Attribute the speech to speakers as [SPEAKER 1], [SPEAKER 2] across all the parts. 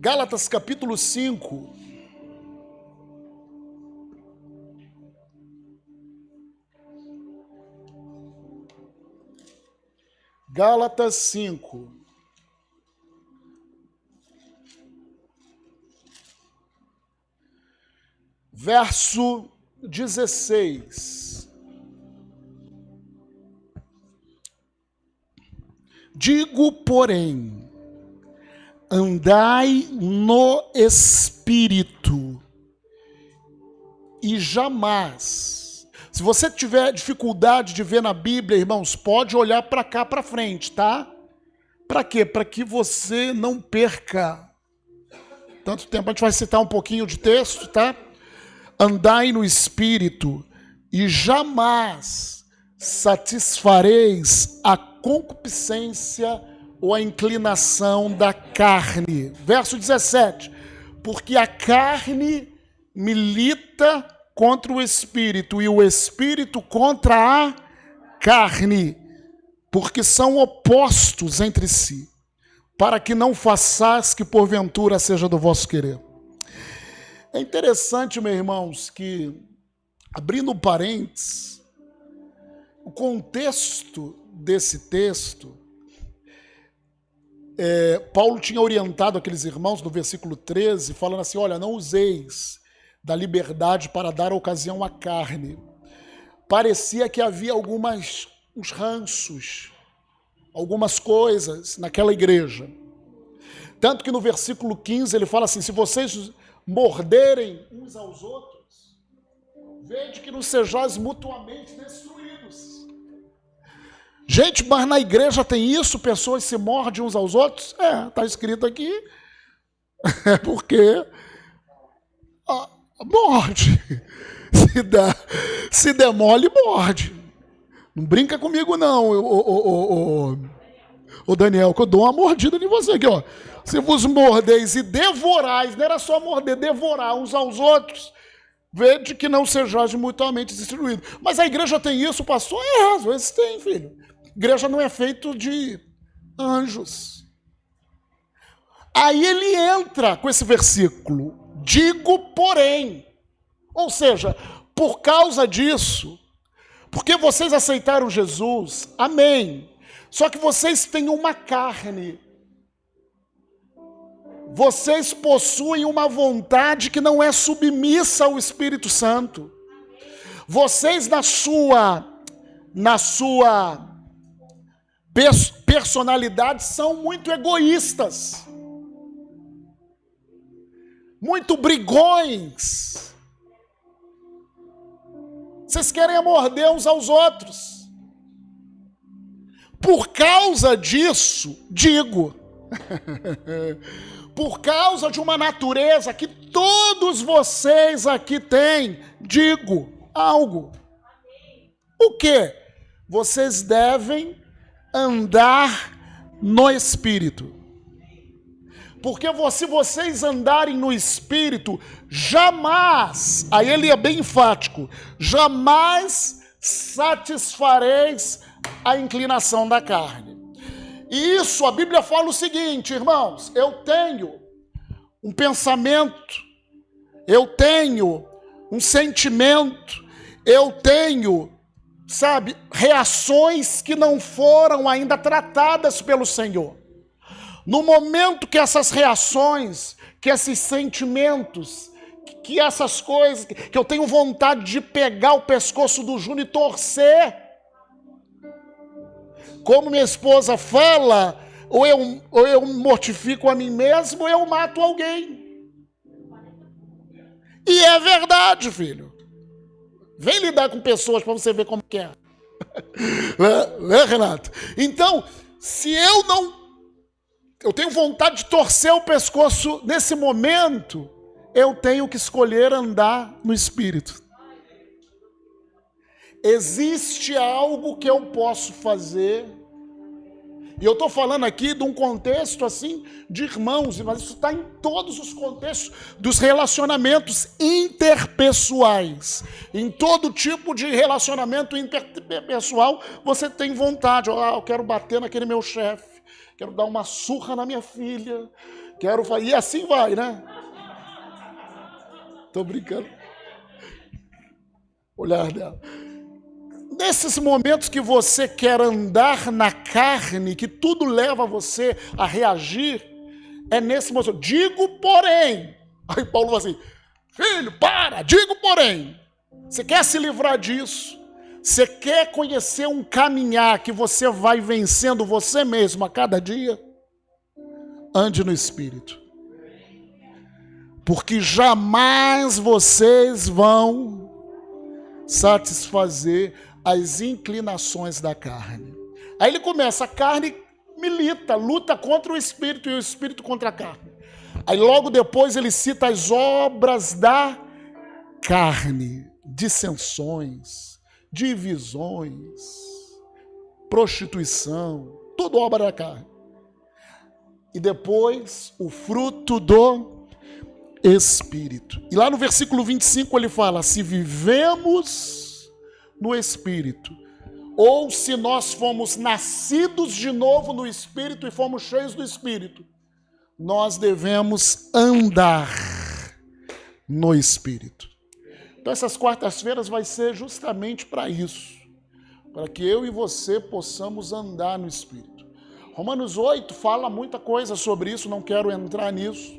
[SPEAKER 1] Gálatas capítulo 5. Gálatas 5. Verso 16. Digo, porém, andai no Espírito, e jamais. Se você tiver dificuldade de ver na Bíblia, irmãos, pode olhar para cá, para frente, tá? Para quê? Para que você não perca tanto tempo. A gente vai citar um pouquinho de texto, tá? Andai no Espírito, e jamais satisfareis a concupiscência ou a inclinação da carne. Verso 17. Porque a carne milita contra o Espírito, e o Espírito contra a carne, porque são opostos entre si, para que não façais que porventura seja do vosso querer. É interessante, meus irmãos, que, abrindo parênteses, o contexto desse texto, Paulo tinha orientado aqueles irmãos no versículo 13, falando assim, olha, não useis da liberdade para dar ocasião à carne. Parecia que havia uns ranços, algumas coisas naquela igreja. Tanto que no versículo 15 ele fala assim, se vocês morderem uns aos outros, vede que não sejais mutuamente destruídos. Gente, mas na igreja tem isso? Pessoas se mordem uns aos outros? Está escrito aqui. É porque morde. Se der mole, morde. Não brinca comigo não, ô Daniel, que eu dou uma mordida em você aqui, ó. Se vos mordeis e devorais, não era só morder, devorar uns aos outros, vede que não sejais mutuamente destruídos. Mas a igreja tem isso, pastor? Às vezes tem, filho. Igreja não é feito de anjos. Aí ele entra com esse versículo, digo porém, ou seja, por causa disso, porque vocês aceitaram Jesus, amém, só que vocês têm uma carne, vocês possuem uma vontade que não é submissa ao Espírito Santo. Vocês na sua personalidade são muito egoístas, muito brigões. Vocês querem morder uns aos outros. Por causa disso, digo, por causa de uma natureza que todos vocês aqui têm, digo algo. O quê? Vocês devem andar no Espírito. Porque se vocês andarem no Espírito, jamais, aí ele é bem enfático, jamais satisfareis a inclinação da carne. E isso, a Bíblia fala o seguinte, irmãos, eu tenho um pensamento, eu tenho um sentimento, eu tenho, reações que não foram ainda tratadas pelo Senhor. No momento que essas reações, que esses sentimentos, que essas coisas, que eu tenho vontade de pegar o pescoço do Júnior e torcer, como minha esposa fala, ou eu mortifico a mim mesmo, ou eu mato alguém. E é verdade, filho. Vem lidar com pessoas para você ver como que é. Né, Renato? Então, se eu tenho vontade de torcer o pescoço nesse momento, eu tenho que escolher andar no Espírito. Existe algo que eu posso fazer, e eu estou falando aqui de um contexto assim de irmãos, mas isso está em todos os contextos dos relacionamentos interpessoais. Em todo tipo de relacionamento interpessoal, você tem vontade, eu quero bater naquele meu chefe, quero dar uma surra na minha filha, Quero fazer. E assim vai, né? Tô brincando. Olhar dela. Nesses momentos que você quer andar na carne, que tudo leva você a reagir, é nesse momento. Digo, porém. Aí Paulo fala assim, filho, para, digo, porém. Você quer se livrar disso? Você quer conhecer um caminhar que você vai vencendo você mesmo a cada dia? Ande no Espírito. Porque jamais vocês vão satisfazer as inclinações da carne. Aí ele começa, a carne milita, luta contra o Espírito e o Espírito contra a carne. Aí logo depois ele cita as obras da carne, dissensões, divisões, prostituição, tudo obra da carne. E depois o fruto do Espírito. E lá no versículo 25 ele fala, se vivemos no Espírito, ou se nós fomos nascidos de novo no Espírito e fomos cheios do Espírito, nós devemos andar no Espírito. Então essas quartas-feiras vai ser justamente para isso, para que eu e você possamos andar no Espírito. Romanos 8 fala muita coisa sobre isso, não quero entrar nisso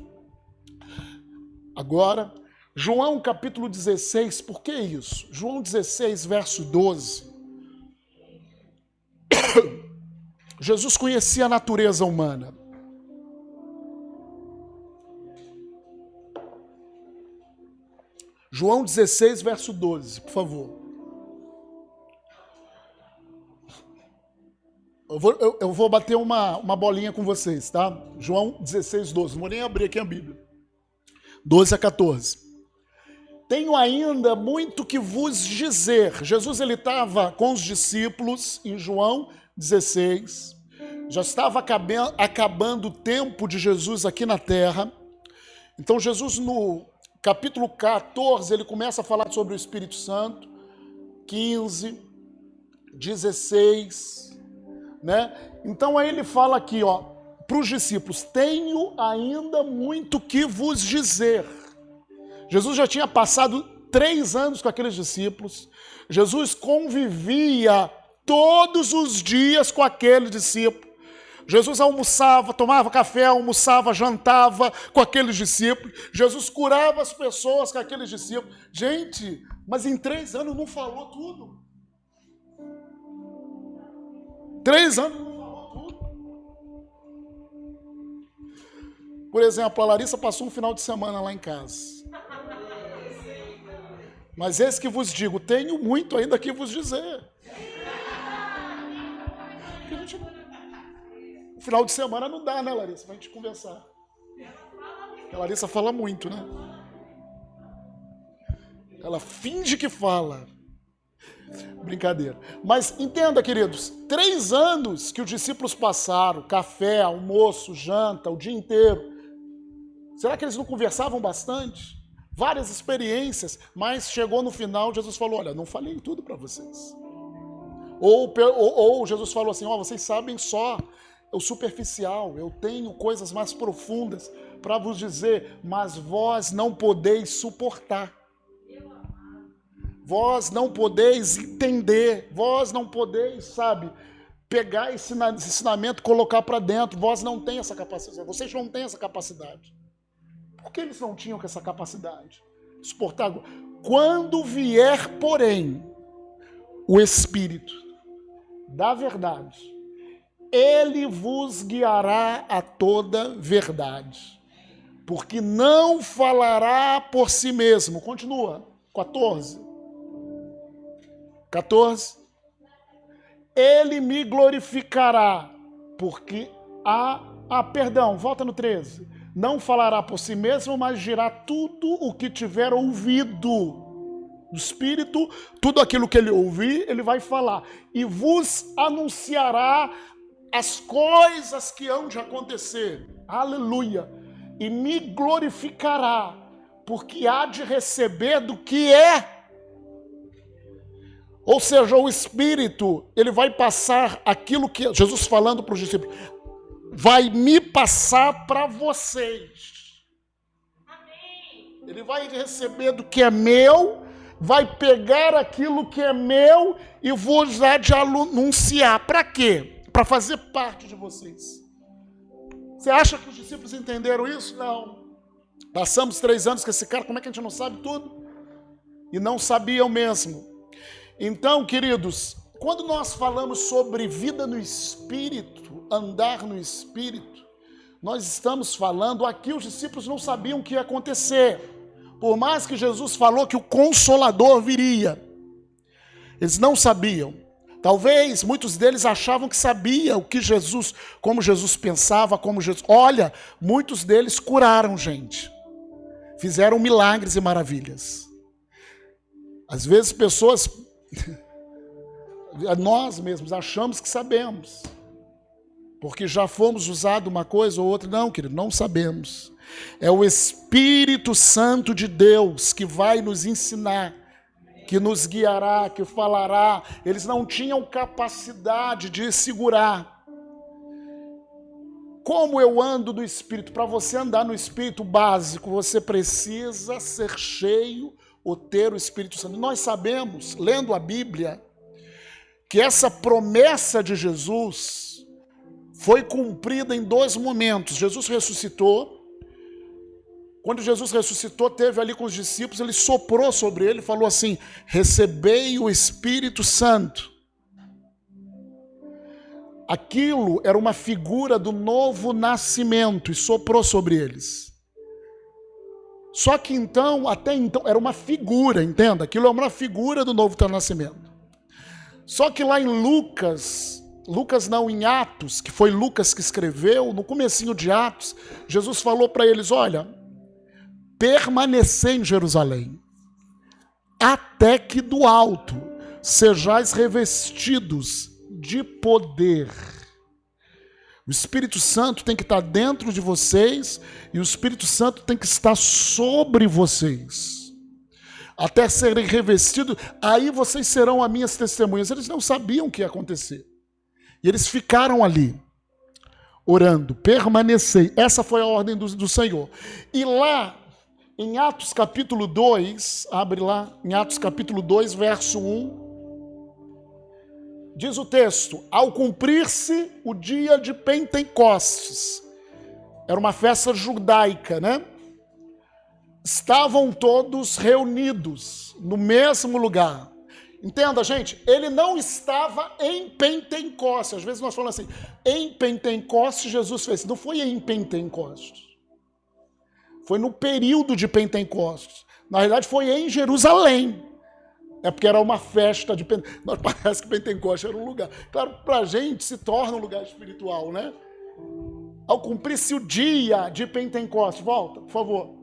[SPEAKER 1] agora. João capítulo 16, por que isso? João 16, verso 12. Jesus conhecia a natureza humana. João 16, verso 12, por favor. Eu vou bater uma bolinha com vocês, tá? João 16, 12. Não vou nem abrir aqui a Bíblia. 12 a 14. Tenho ainda muito que vos dizer. Jesus ele estava com os discípulos em João 16. Já estava acabando o tempo de Jesus aqui na terra. Então Jesus no capítulo 14, ele começa a falar sobre o Espírito Santo. 15, 16, né? Então aí ele fala aqui, ó, para os discípulos, tenho ainda muito que vos dizer. Jesus já tinha passado 3 anos com aqueles discípulos. Jesus convivia todos os dias com aqueles discípulos. Jesus almoçava, tomava café, almoçava, jantava com aqueles discípulos. Jesus curava as pessoas com aqueles discípulos. Gente, mas em 3 anos não falou tudo. 3 anos não falou tudo. Por exemplo, a Larissa passou um final de semana lá em casa. Mas eis que vos digo, tenho muito ainda que vos dizer. No final de semana não dá, né, Larissa? Pra gente conversar. A Larissa fala muito, né? Ela finge que fala. Brincadeira. Mas entenda, queridos, 3 anos que os discípulos passaram, café, almoço, janta, o dia inteiro. Será que eles não conversavam bastante? Várias experiências, mas chegou no final, Jesus falou, olha, não falei tudo para vocês. Ou Jesus falou assim, ó, vocês sabem só o superficial, eu tenho coisas mais profundas para vos dizer, mas vós não podeis suportar. Vós não podeis entender, vós não podeis, sabe, pegar esse ensinamento e colocar para dentro, vós não têm essa capacidade, vocês não têm essa capacidade. Por que eles não tinham essa capacidade? Suportar. Quando vier, porém, o Espírito da verdade, ele vos guiará a toda verdade, porque não falará por si mesmo. Continua, 14. Ele me glorificará, porque volta no 13. Não falará por si mesmo, mas dirá tudo o que tiver ouvido do Espírito, tudo aquilo que ele ouvir, ele vai falar. E vos anunciará as coisas que hão de acontecer. Aleluia! E me glorificará, porque há de receber do que é. Ou seja, o Espírito, ele vai passar aquilo que... Jesus falando para os discípulos, vai me passar para vocês. Ele vai receber do que é meu, vai pegar aquilo que é meu e vos dar de anunciar. Para quê? Para fazer parte de vocês. Você acha que os discípulos entenderam isso? Não. Passamos 3 anos com esse cara, como é que a gente não sabe tudo? E não sabiam mesmo. Então, queridos, quando nós falamos sobre vida no Espírito, andar no Espírito, nós estamos falando, aqui os discípulos não sabiam o que ia acontecer. Por mais que Jesus falou que o Consolador viria, eles não sabiam. Talvez muitos deles achavam que sabia o que Jesus, como Jesus pensava, como Jesus... Olha, muitos deles curaram gente. Fizeram milagres e maravilhas. Às vezes pessoas, nós mesmos achamos que sabemos. Porque já fomos usados uma coisa ou outra. Não, querido, não sabemos. É o Espírito Santo de Deus que vai nos ensinar, que nos guiará, que falará. Eles não tinham capacidade de segurar. Como eu ando no Espírito? Para você andar no Espírito básico, você precisa ser cheio ou ter o Espírito Santo. Nós sabemos, lendo a Bíblia, que essa promessa de Jesus foi cumprida em 2 momentos. Jesus ressuscitou. Quando Jesus ressuscitou, teve ali com os discípulos, ele soprou sobre ele e falou assim: recebei o Espírito Santo. Aquilo era uma figura do novo nascimento e soprou sobre eles. Só que então, até então, era uma figura, entenda? Aquilo é uma figura do novo nascimento. Só que lá em Lucas não, em Atos, que foi Lucas que escreveu, no comecinho de Atos, Jesus falou para eles: olha, permanecer em Jerusalém, até que do alto sejais revestidos de poder. O Espírito Santo tem que estar dentro de vocês e o Espírito Santo tem que estar sobre vocês. Até serem revestidos, aí vocês serão as minhas testemunhas. Eles não sabiam o que ia acontecer. E eles ficaram ali, orando, permanecei. Essa foi a ordem do Senhor. E lá, em Atos capítulo 2, abre lá, em Atos capítulo 2, verso 1, diz o texto: ao cumprir-se o dia de Pentecostes, era uma festa judaica, né? Estavam todos reunidos no mesmo lugar. Entenda, gente, ele não estava em Pentecostes. Às vezes nós falamos assim, em Pentecostes Jesus fez. Não foi em Pentecostes. Foi no período de Pentecostes. Na realidade foi em Jerusalém. É porque era uma festa de Pentecostes. Parece que Pentecostes era um lugar. Claro, para a gente se torna um lugar espiritual, né? Ao cumprir-se o dia de Pentecostes, volta, por favor.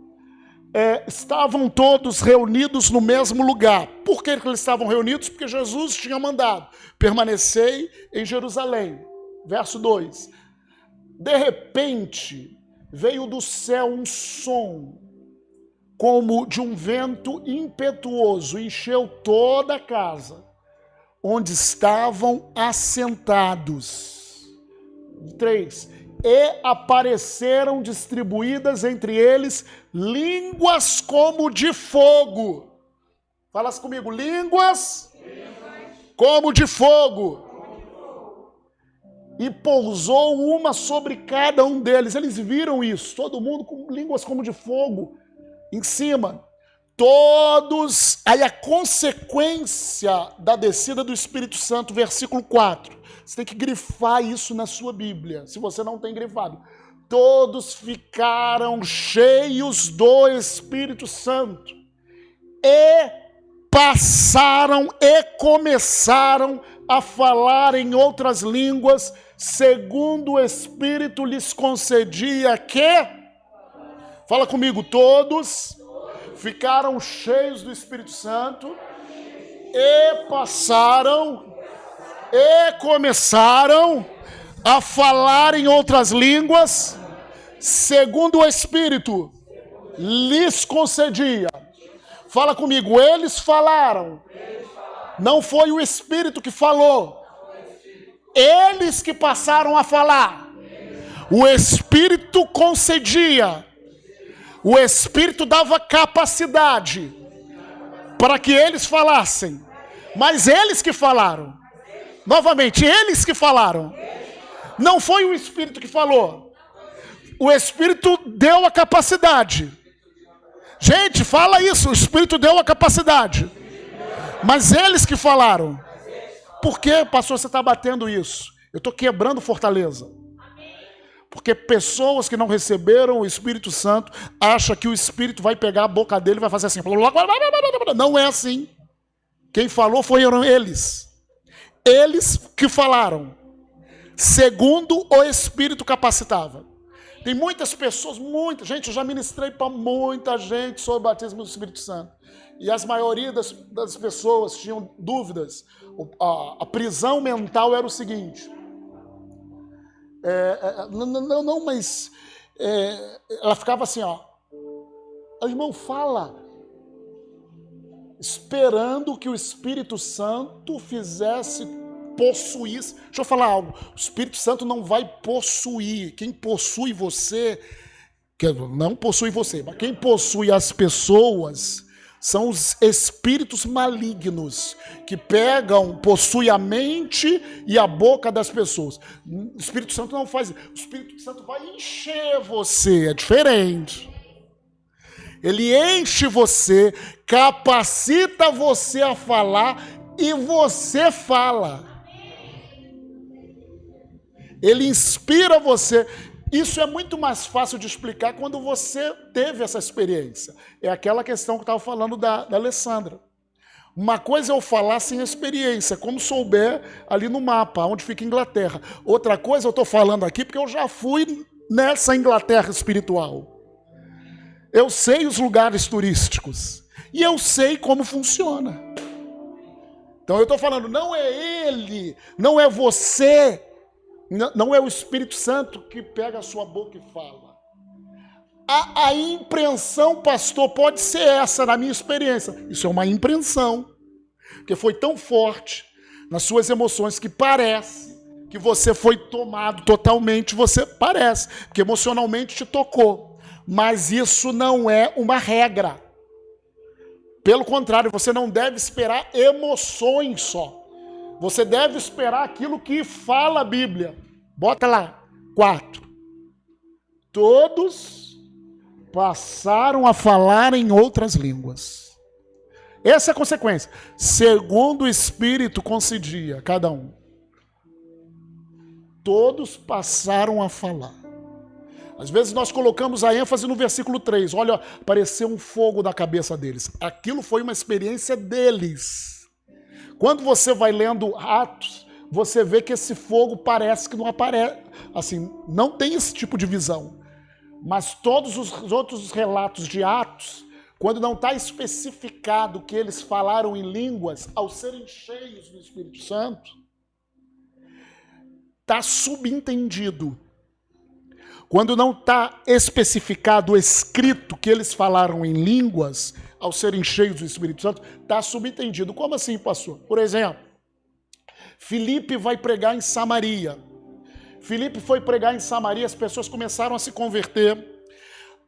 [SPEAKER 1] Estavam todos reunidos no mesmo lugar. Por que eles estavam reunidos? Porque Jesus tinha mandado: permanecei em Jerusalém. Verso 2. De repente, veio do céu um som, como de um vento impetuoso, encheu toda a casa, onde estavam assentados. 3. E apareceram distribuídas entre eles línguas como de fogo. Fala comigo, línguas como de fogo. E pousou uma sobre cada um deles. Eles viram isso, todo mundo com línguas como de fogo em cima. Todos, aí a consequência da descida do Espírito Santo, versículo 4. Você tem que grifar isso na sua Bíblia, se você não tem grifado. Todos ficaram cheios do Espírito Santo e passaram e começaram a falar em outras línguas, segundo o Espírito lhes concedia que... Fala comigo, todos ficaram cheios do Espírito Santo e passaram e começaram a falar em outras línguas, segundo o Espírito lhes concedia. Fala comigo, eles falaram. Não foi o Espírito que falou. Eles que passaram a falar. O Espírito concedia, o Espírito dava capacidade para que eles falassem, mas eles que falaram. Novamente, eles que falaram. Não foi o Espírito que falou. O Espírito deu a capacidade. Gente, fala isso. O Espírito deu a capacidade. Mas eles que falaram. Por que, pastor, você está batendo isso? Eu estou quebrando fortaleza. Porque pessoas que não receberam o Espírito Santo acham que o Espírito vai pegar a boca dele e vai fazer assim. Não é assim. Quem falou foram eles. Eles que falaram. Segundo o Espírito capacitava. Tem muitas pessoas, gente, eu já ministrei para muita gente sobre o batismo do Espírito Santo. E a maioria das pessoas tinham dúvidas. A prisão mental era o seguinte. Mas ela ficava assim, ó. O irmão fala, esperando que o Espírito Santo fizesse possuísse. Deixa eu falar algo. O Espírito Santo não vai possuir. Quem possui você, não possui você, mas quem possui as pessoas são os espíritos malignos que possuem a mente e a boca das pessoas. O Espírito Santo não faz isso. O Espírito Santo vai encher você, é diferente. Ele enche você, capacita você a falar e você fala. Ele inspira você. Isso é muito mais fácil de explicar quando você teve essa experiência. É aquela questão que eu estava falando da Alessandra. Uma coisa é eu falar sem experiência, como souber ali no mapa, onde fica a Inglaterra. Outra coisa eu estou falando aqui porque eu já fui nessa Inglaterra espiritual. Eu sei os lugares turísticos. E eu sei como funciona. Então eu estou falando, não é ele, não é você. Não é o Espírito Santo que pega a sua boca e fala. A impressão, pastor, pode ser essa, na minha experiência. Isso é uma impressão. Porque foi tão forte nas suas emoções que parece que você foi tomado totalmente, você parece, porque emocionalmente te tocou. Mas isso não é uma regra. Pelo contrário, você não deve esperar emoções só. Você deve esperar aquilo que fala a Bíblia. Bota lá, 4. Todos passaram a falar em outras línguas. Essa é a consequência. Segundo o Espírito concedia cada um. Todos passaram a falar. Às vezes nós colocamos a ênfase no versículo 3. Olha, apareceu um fogo na cabeça deles. Aquilo foi uma experiência deles. Quando você vai lendo Atos, você vê que esse fogo parece que não aparece. Assim, não tem esse tipo de visão. Mas todos os outros relatos de Atos, quando não está especificado que eles falaram em línguas, ao serem cheios do Espírito Santo, está subentendido. Quando não está especificado, escrito que eles falaram em línguas, ao serem cheios do Espírito Santo, está subentendido. Como assim, pastor? Por exemplo, Filipe vai pregar em Samaria. Filipe foi pregar em Samaria, as pessoas começaram a se converter.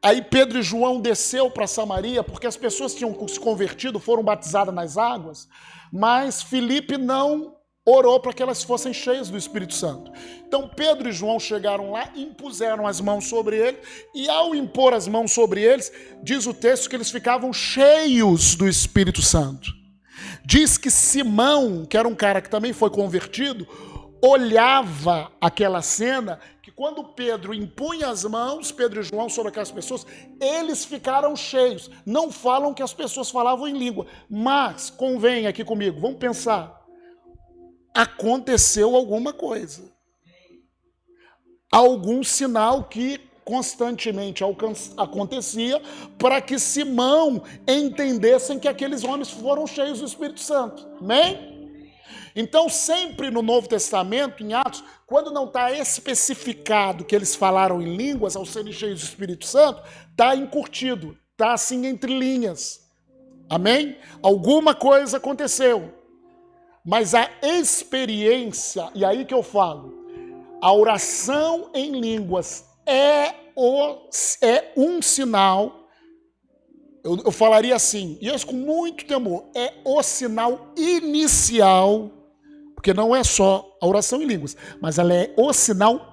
[SPEAKER 1] Aí Pedro e João desceu para Samaria, porque as pessoas tinham se convertido, foram batizadas nas águas, mas Filipe não orou para que elas fossem cheias do Espírito Santo. Então Pedro e João chegaram lá, impuseram as mãos sobre ele, e ao impor as mãos sobre eles, diz o texto que eles ficavam cheios do Espírito Santo. Diz que Simão, que era um cara que também foi convertido, olhava aquela cena, que quando Pedro impunha as mãos, Pedro e João, sobre aquelas pessoas, eles ficaram cheios. Não falam que as pessoas falavam em língua, mas, convém aqui comigo, vamos pensar, aconteceu alguma coisa. Algum sinal que constantemente acontecia para que Simão entendessem que aqueles homens foram cheios do Espírito Santo. Amém? Então, sempre no Novo Testamento, em Atos, quando não está especificado que eles falaram em línguas ao serem cheios do Espírito Santo, está encurtido, está assim entre linhas. Amém? Alguma coisa aconteceu. Mas a experiência, e aí que eu falo, A oração em línguas é um sinal, eu falaria assim, e isso com muito temor, é o sinal inicial, porque não é só a oração em línguas, mas ela é o sinal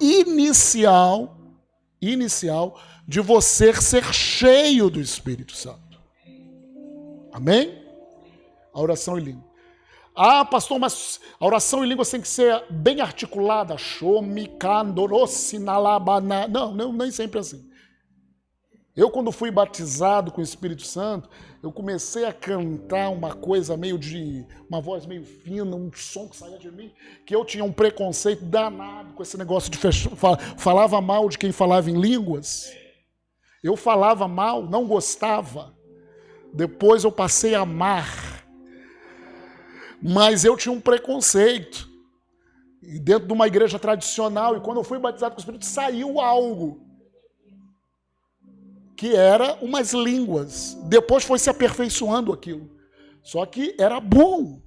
[SPEAKER 1] inicial de você ser cheio do Espírito Santo. Amém? A oração em língua. Ah, pastor, mas a oração em línguas tem que ser bem articulada. Não, nem sempre assim. Eu, quando fui batizado com o Espírito Santo, eu comecei a cantar uma coisa uma voz meio fina, um som que saía de mim, que eu tinha um preconceito danado com esse negócio de falava mal de quem falava em línguas. Eu falava mal, não gostava. Depois eu passei a amar. Mas eu tinha um preconceito. E dentro de uma igreja tradicional, e quando eu fui batizado com o Espírito, saiu algo. Que era umas línguas. Depois foi se aperfeiçoando aquilo. Só que era bom.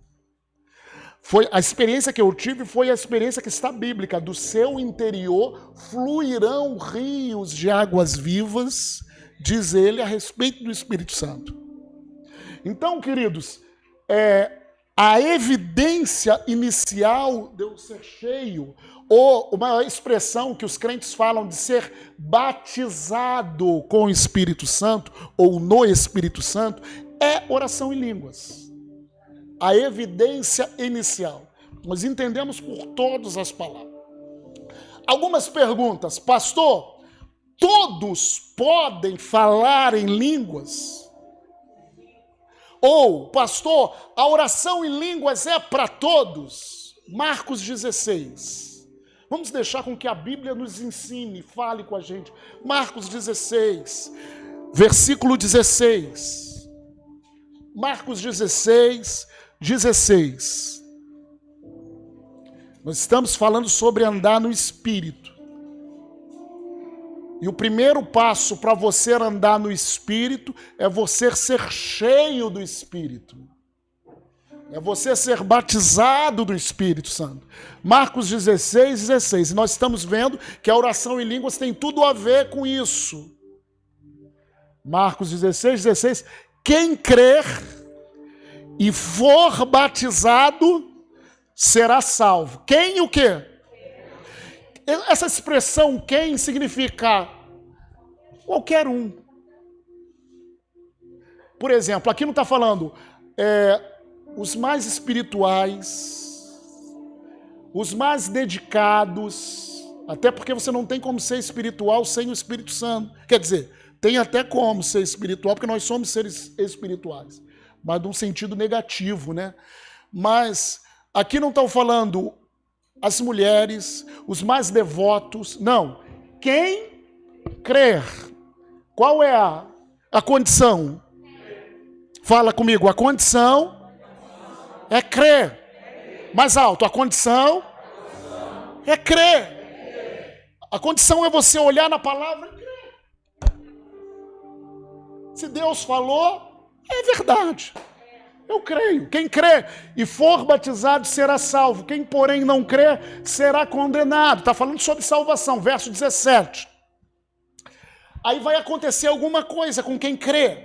[SPEAKER 1] A experiência que eu tive foi a experiência que está bíblica. Do seu interior fluirão rios de águas vivas, diz ele a respeito do Espírito Santo. Então, queridos, a evidência inicial de eu ser cheio, ou uma expressão que os crentes falam de ser batizado com o Espírito Santo, ou no Espírito Santo, é oração em línguas. A evidência inicial. Nós entendemos por todas as palavras. Algumas perguntas. Pastor, todos podem falar em línguas? Ou, pastor, a oração em línguas é para todos? Marcos 16. Vamos deixar com que a Bíblia nos ensine, fale com a gente. Marcos 16, versículo 16. Marcos 16, 16. Nós estamos falando sobre andar no Espírito. E o primeiro passo para você andar no Espírito é você ser cheio do Espírito. É você ser batizado do Espírito Santo. Marcos 16, 16. E nós estamos vendo que a oração em línguas tem tudo a ver com isso. Marcos 16, 16. Quem crer e for batizado será salvo. Quem o quê? Essa expressão quem significa qualquer um. Por exemplo, aqui não está falando os mais espirituais, os mais dedicados, até porque você não tem como ser espiritual sem o Espírito Santo. Quer dizer, tem até como ser espiritual, porque nós somos seres espirituais, mas num sentido negativo, né? Mas aqui não estão falando as mulheres, os mais devotos, não. Quem crer. Qual é a condição? Fala comigo, a condição é crer. Mais alto, a condição é crer. A condição é você olhar na palavra e crer. Se Deus falou, é verdade. Eu creio. Quem crê e for batizado será salvo. Quem, porém, não crê será condenado. Está falando sobre salvação, verso 17. Aí vai acontecer alguma coisa com quem crê.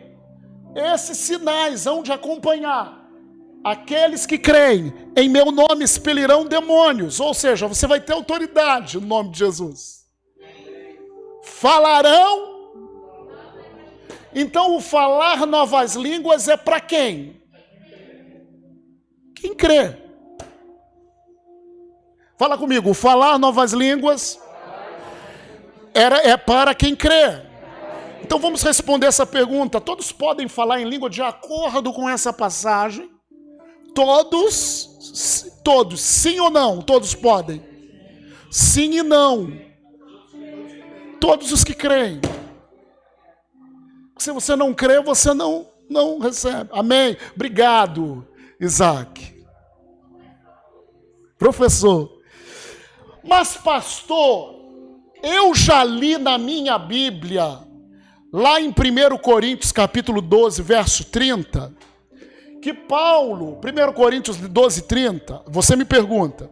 [SPEAKER 1] Esses sinais hão de acompanhar. Aqueles que creem em meu nome expelirão demônios. Ou seja, você vai ter autoridade no nome de Jesus. Falarão. Então, o falar novas línguas é para quem? Quem crê? Fala comigo, falar novas línguas é para quem crê. Então vamos responder essa pergunta. Todos podem falar em língua de acordo com essa passagem? Todos, sim ou não? Todos podem? Sim e não. Todos os que creem. Se você não crê, você não recebe. Amém? Obrigado, Isaac. Professor. Mas pastor, eu já li na minha Bíblia, lá em 1 Coríntios capítulo 12, verso 30, que Paulo, 1 Coríntios 12, 30, você me pergunta,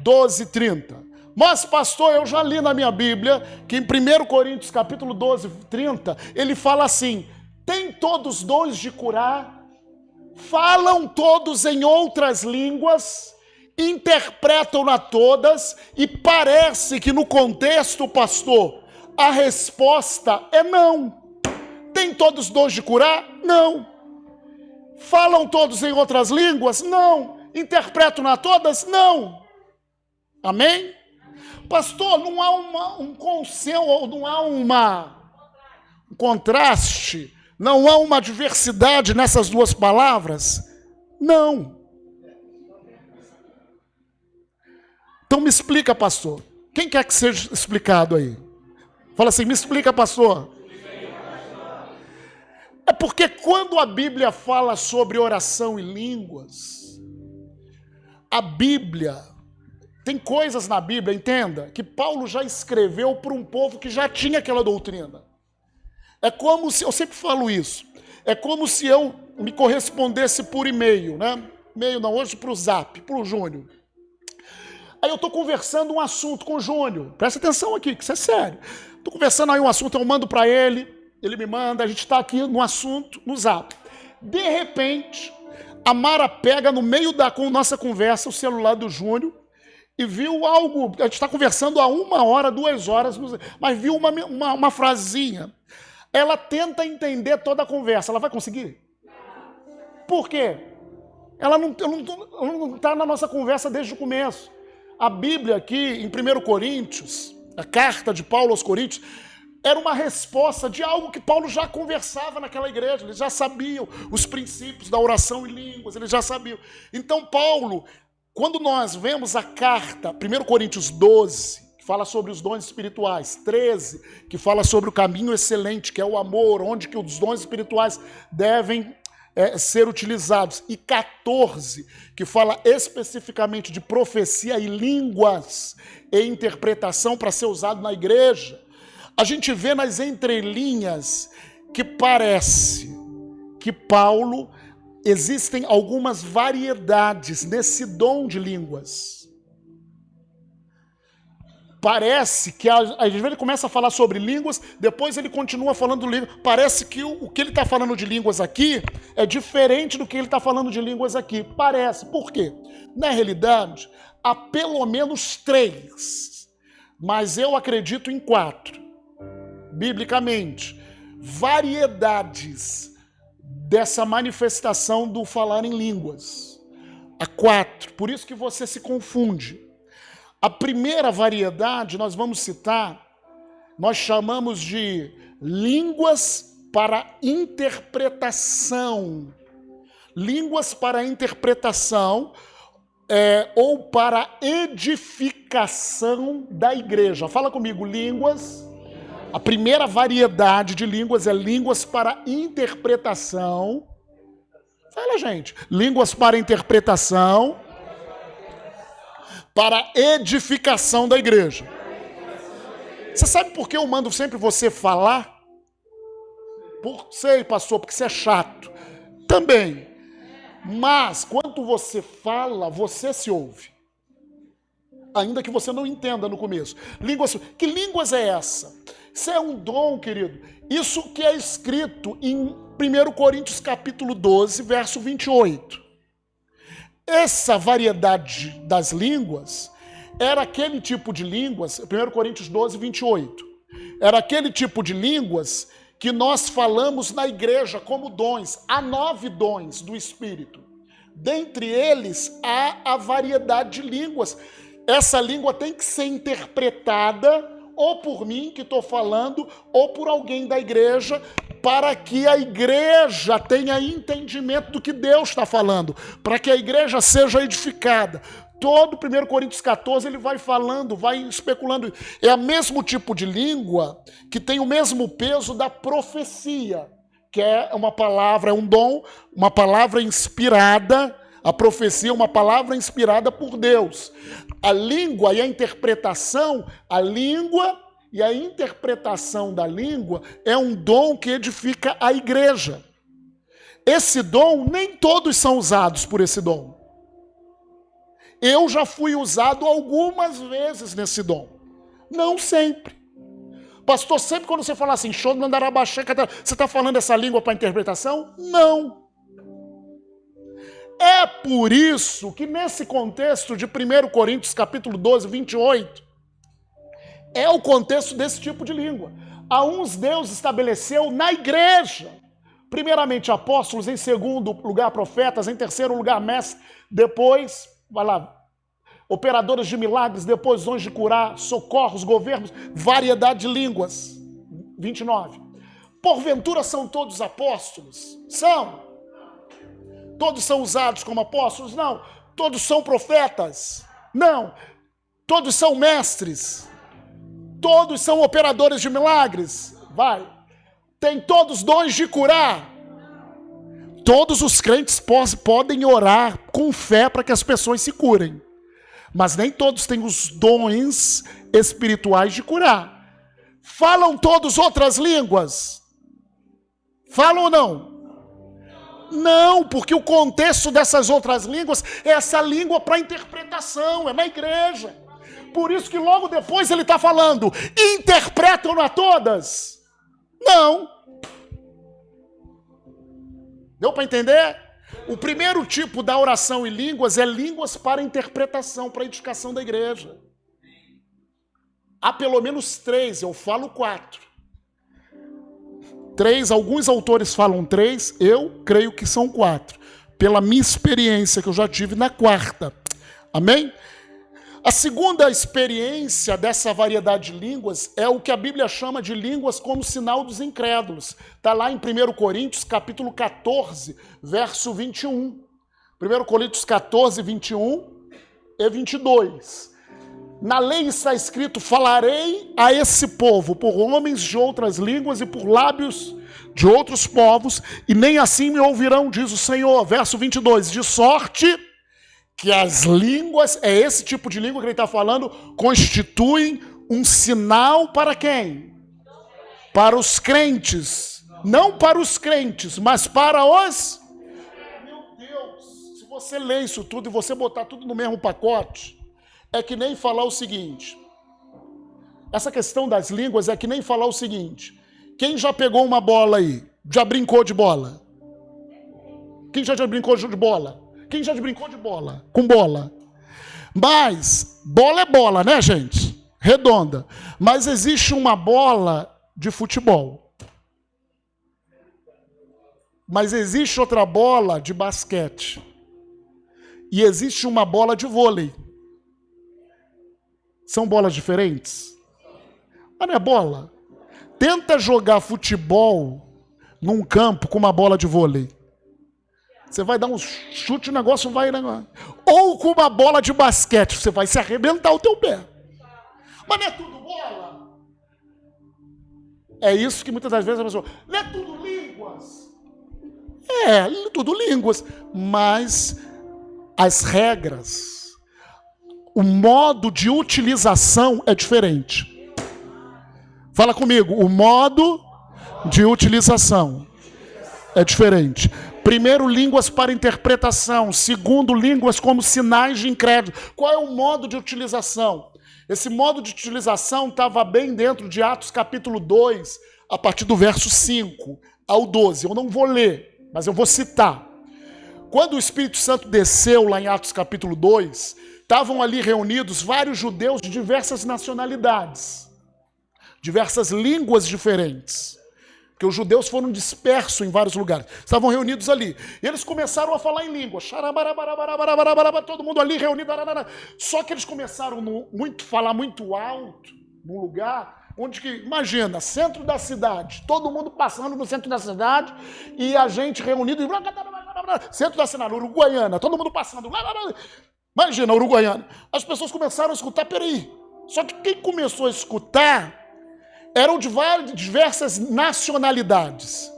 [SPEAKER 1] 12:30. Mas, pastor, eu já li na minha Bíblia que em 1 Coríntios capítulo 12:30, ele fala assim: tem todos dons de curar, falam todos em outras línguas, interpretam-na todas, e parece que no contexto, pastor, a resposta é não. Tem todos dons de curar? Não. Falam todos em outras línguas? Não. Interpretam-na todas? Não. Amém? Pastor, não há um consenso, não há um contraste, não há uma diversidade nessas duas palavras? Não. Então me explica, pastor. Quem quer que seja explicado aí? Fala assim, me explica, pastor. É porque quando a Bíblia fala sobre oração em línguas, a Bíblia, tem coisas na Bíblia, entenda, que Paulo já escreveu para um povo que já tinha aquela doutrina. É como se, eu sempre falo isso, é como se eu me correspondesse por e-mail, né? E-mail não, hoje para o Zap, para o Júnior. Aí eu estou conversando um assunto com o Júnior, presta atenção aqui, que isso é sério. Estou conversando aí um assunto, eu mando para ele me manda, a gente está aqui no assunto, no Zap. De repente, a Mara pega no meio da nossa conversa o celular do Júnior e viu algo, a gente está conversando há 1 hora, 2 horas, mas viu uma frasinha. Ela tenta entender toda a conversa, ela vai conseguir? Por quê? Ela não está na nossa conversa desde o começo. A Bíblia aqui, em 1 Coríntios, a carta de Paulo aos Coríntios, era uma resposta de algo que Paulo já conversava naquela igreja, eles já sabiam os princípios da oração em línguas, eles já sabiam. Então Paulo, quando nós vemos a carta, 1 Coríntios 12, que fala sobre os dons espirituais, 13, que fala sobre o caminho excelente, que é o amor, onde que os dons espirituais devem ser utilizados, e 14, que fala especificamente de profecia e línguas e interpretação para ser usado na igreja, a gente vê nas entrelinhas que parece que Paulo, existem algumas variedades nesse dom de línguas. Parece que, às vezes ele começa a falar sobre línguas, depois ele continua falando línguas. Parece que o que ele está falando de línguas aqui é diferente do que ele está falando de línguas aqui. Parece. Por quê? Na realidade, há pelo menos 3, mas eu acredito em 4. Biblicamente, variedades dessa manifestação do falar em línguas. Há 4, por isso que você se confunde. A primeira variedade, nós vamos citar, nós chamamos de línguas para interpretação. Línguas para interpretação ou para edificação da igreja. Fala comigo, línguas. A primeira variedade de línguas é línguas para interpretação. Fala, gente. Línguas para interpretação, para edificação da igreja. Você sabe por que eu mando sempre você falar? Sei, pastor, porque você é chato. Também. Mas, quando você fala, você se ouve. Ainda que você não entenda no começo. Que línguas é essa? Isso é um dom, querido. Isso que é escrito em 1 Coríntios capítulo 12, verso 28. Essa variedade das línguas era aquele tipo de línguas, 1 Coríntios 12, 28. Era aquele tipo de línguas que nós falamos na igreja como dons. Há 9 dons do Espírito. Dentre eles, há a variedade de línguas. Essa língua tem que ser interpretada ou por mim, que estou falando, ou por alguém da igreja, para que a igreja tenha entendimento do que Deus está falando, para que a igreja seja edificada. Todo 1 Coríntios 14, ele vai falando, vai especulando. É o mesmo tipo de língua que tem o mesmo peso da profecia, que é uma palavra, é um dom, uma palavra inspirada. A profecia é uma palavra inspirada por Deus. A língua e a interpretação, a língua e a interpretação da língua é um dom que edifica a igreja. Esse dom, nem todos são usados por esse dom. Eu já fui usado algumas vezes nesse dom. Não sempre. Pastor, sempre quando você fala assim, show de mandarabaxé, você está falando essa língua para interpretação? Não. É por isso que nesse contexto de 1 Coríntios capítulo 12, 28, é o contexto desse tipo de língua. A uns Deus estabeleceu na igreja, primeiramente apóstolos, em segundo lugar profetas, em terceiro lugar mestres, depois, vai lá, operadores de milagres, depois dons de curar, socorros, governos, variedade de línguas. 29. Porventura são todos apóstolos? São. Todos são usados como apóstolos? Não. Todos são profetas? Não. Todos são mestres? Todos são operadores de milagres? Vai. Tem todos dons de curar? Todos os crentes podem orar com fé para que as pessoas se curem. Mas nem todos têm os dons espirituais de curar. Falam todos outras línguas? Falam ou não? Não, porque o contexto dessas outras línguas é essa língua para interpretação, é na igreja. Por isso que logo depois ele está falando, interpretam a todas? Não. Deu para entender? O primeiro tipo da oração em línguas é línguas para interpretação, para edificação da igreja. Há pelo menos 3, eu falo 4. 3, alguns autores falam 3, eu creio que são 4. Pela minha experiência que eu já tive na 4ª. Amém? A segunda experiência dessa variedade de línguas é o que a Bíblia chama de línguas como sinal dos incrédulos. Está lá em 1 Coríntios, capítulo 14, verso 21. 1 Coríntios 14, 21 e 22. Na lei está escrito, falarei a esse povo por homens de outras línguas e por lábios de outros povos, e nem assim me ouvirão, diz o Senhor. Verso 22, de sorte que as línguas, é esse tipo de língua que ele está falando, constituem um sinal para quem? Para os crentes. Não para os crentes, mas para os... Meu Deus, se você ler isso tudo e você botar tudo no mesmo pacote, é que nem falar o seguinte. Essa questão das línguas é que nem falar o seguinte. Quem já pegou uma bola aí? Já brincou de bola? Quem já brincou de bola? Quem já brincou de bola? Com bola. Mas, bola é bola, né, gente? Redonda. Mas existe uma bola de futebol. Mas existe outra bola de basquete. E existe uma bola de vôlei. São bolas diferentes? Mas não é bola. Tenta jogar futebol num campo com uma bola de vôlei. Você vai dar um chute, o negócio vai... Ou com uma bola de basquete, você vai se arrebentar o teu pé. Mas não é tudo bola? É isso que muitas das vezes a pessoa... Não é tudo línguas? É tudo línguas. Mas as regras, o modo de utilização é diferente. Fala comigo. O modo de utilização é diferente. Primeiro, línguas para interpretação. Segundo, línguas como sinais de incrédulo. Qual é o modo de utilização? Esse modo de utilização estava bem dentro de Atos capítulo 2, a partir do verso 5 ao 12. Eu não vou ler, mas eu vou citar. Quando o Espírito Santo desceu lá em Atos capítulo 2, estavam ali reunidos vários judeus de diversas nacionalidades, diversas línguas diferentes. Porque os judeus foram dispersos em vários lugares. Estavam reunidos ali. E eles começaram a falar em língua. Todo mundo ali reunido. Só que eles começaram a falar muito alto, num lugar onde que, imagina, centro da cidade. Todo mundo passando no centro da cidade e a gente reunido. Centro da cidade, Uruguaiana. Todo mundo passando. Imagina, Uruguaiana. As pessoas começaram a escutar, peraí. Só que quem começou a escutar... eram de diversas nacionalidades.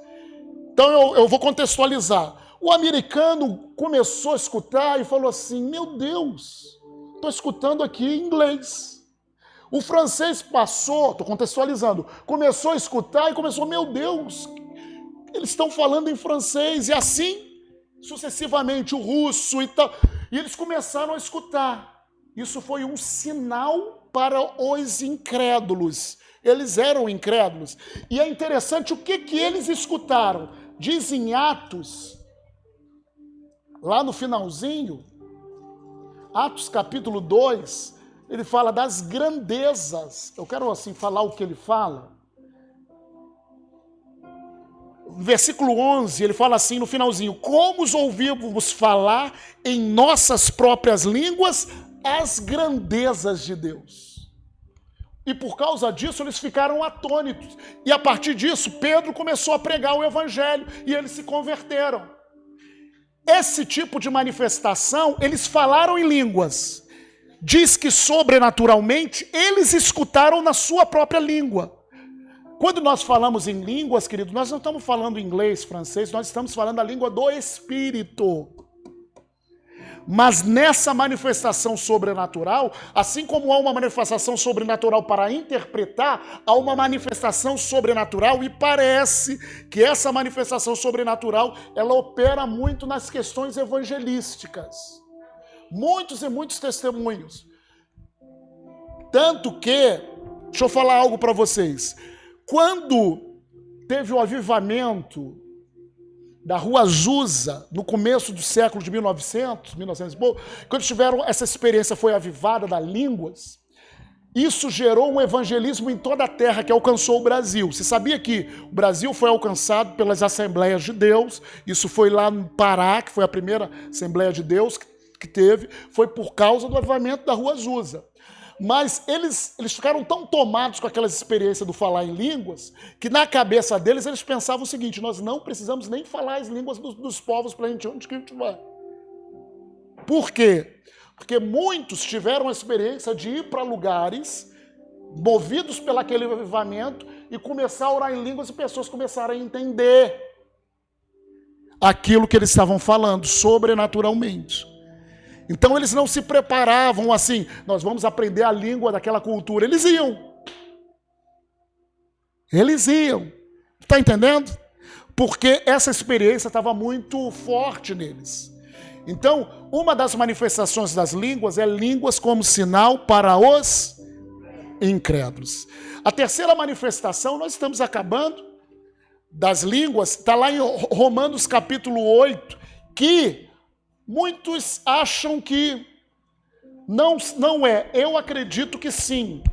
[SPEAKER 1] Então eu vou contextualizar. O americano começou a escutar e falou assim, meu Deus, estou escutando aqui em inglês. O francês passou, estou contextualizando, começou a escutar e começou, meu Deus, eles estão falando em francês. E assim, sucessivamente, o russo e tal. E eles começaram a escutar. Isso foi um sinal para os incrédulos. Eles eram incrédulos. E é interessante o que eles escutaram. Diz em Atos, lá no finalzinho, Atos capítulo 2, ele fala das grandezas. Eu quero assim falar o que ele fala. No versículo 11, ele fala assim no finalzinho: como os ouvimos falar em nossas próprias línguas as grandezas de Deus. E por causa disso eles ficaram atônitos. E a partir disso Pedro começou a pregar o evangelho e eles se converteram. Esse tipo de manifestação, eles falaram em línguas. Diz que sobrenaturalmente eles escutaram na sua própria língua. Quando nós falamos em línguas, querido, nós não estamos falando inglês, francês, nós estamos falando a língua do Espírito. Mas nessa manifestação sobrenatural, assim como há uma manifestação sobrenatural para interpretar, há uma manifestação sobrenatural e parece que essa manifestação sobrenatural, ela opera muito nas questões evangelísticas. Muitos e muitos testemunhos. Tanto que, deixa eu falar algo para vocês. Quando teve o avivamento da Rua Azusa, no começo do século de 1900 e pouco, quando tiveram essa experiência, foi avivada das línguas, isso gerou um evangelismo em toda a terra que alcançou o Brasil. Você sabia que o Brasil foi alcançado pelas Assembleias de Deus? Isso foi lá no Pará, que foi a primeira Assembleia de Deus que teve, foi por causa do avivamento da Rua Azusa. Mas eles ficaram tão tomados com aquelas experiências do falar em línguas, que na cabeça deles eles pensavam o seguinte: nós não precisamos nem falar as línguas dos povos para a gente onde que a gente vai. Por quê? Porque muitos tiveram a experiência de ir para lugares, movidos pelo aquele avivamento, e começar a orar em línguas e pessoas começaram a entender aquilo que eles estavam falando sobrenaturalmente. Então eles não se preparavam assim, nós vamos aprender a língua daquela cultura. Eles iam. Está entendendo? Porque essa experiência estava muito forte neles. Então, uma das manifestações das línguas é línguas como sinal para os incrédulos. A terceira manifestação, nós estamos acabando, das línguas, está lá em Romanos capítulo 8, que muitos acham que não é. Eu acredito que sim,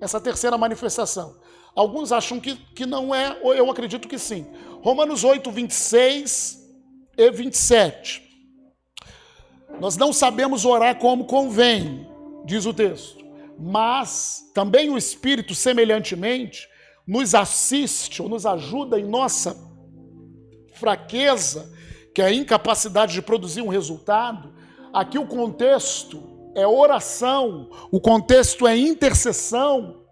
[SPEAKER 1] essa terceira manifestação. Alguns acham que não é, ou eu acredito que sim. Romanos 8, 26 e 27. Nós não sabemos orar como convém, diz o texto. Mas também o Espírito, semelhantemente, nos assiste ou nos ajuda em nossa fraqueza, que é a incapacidade de produzir um resultado. Aqui o contexto é oração, o contexto é intercessão,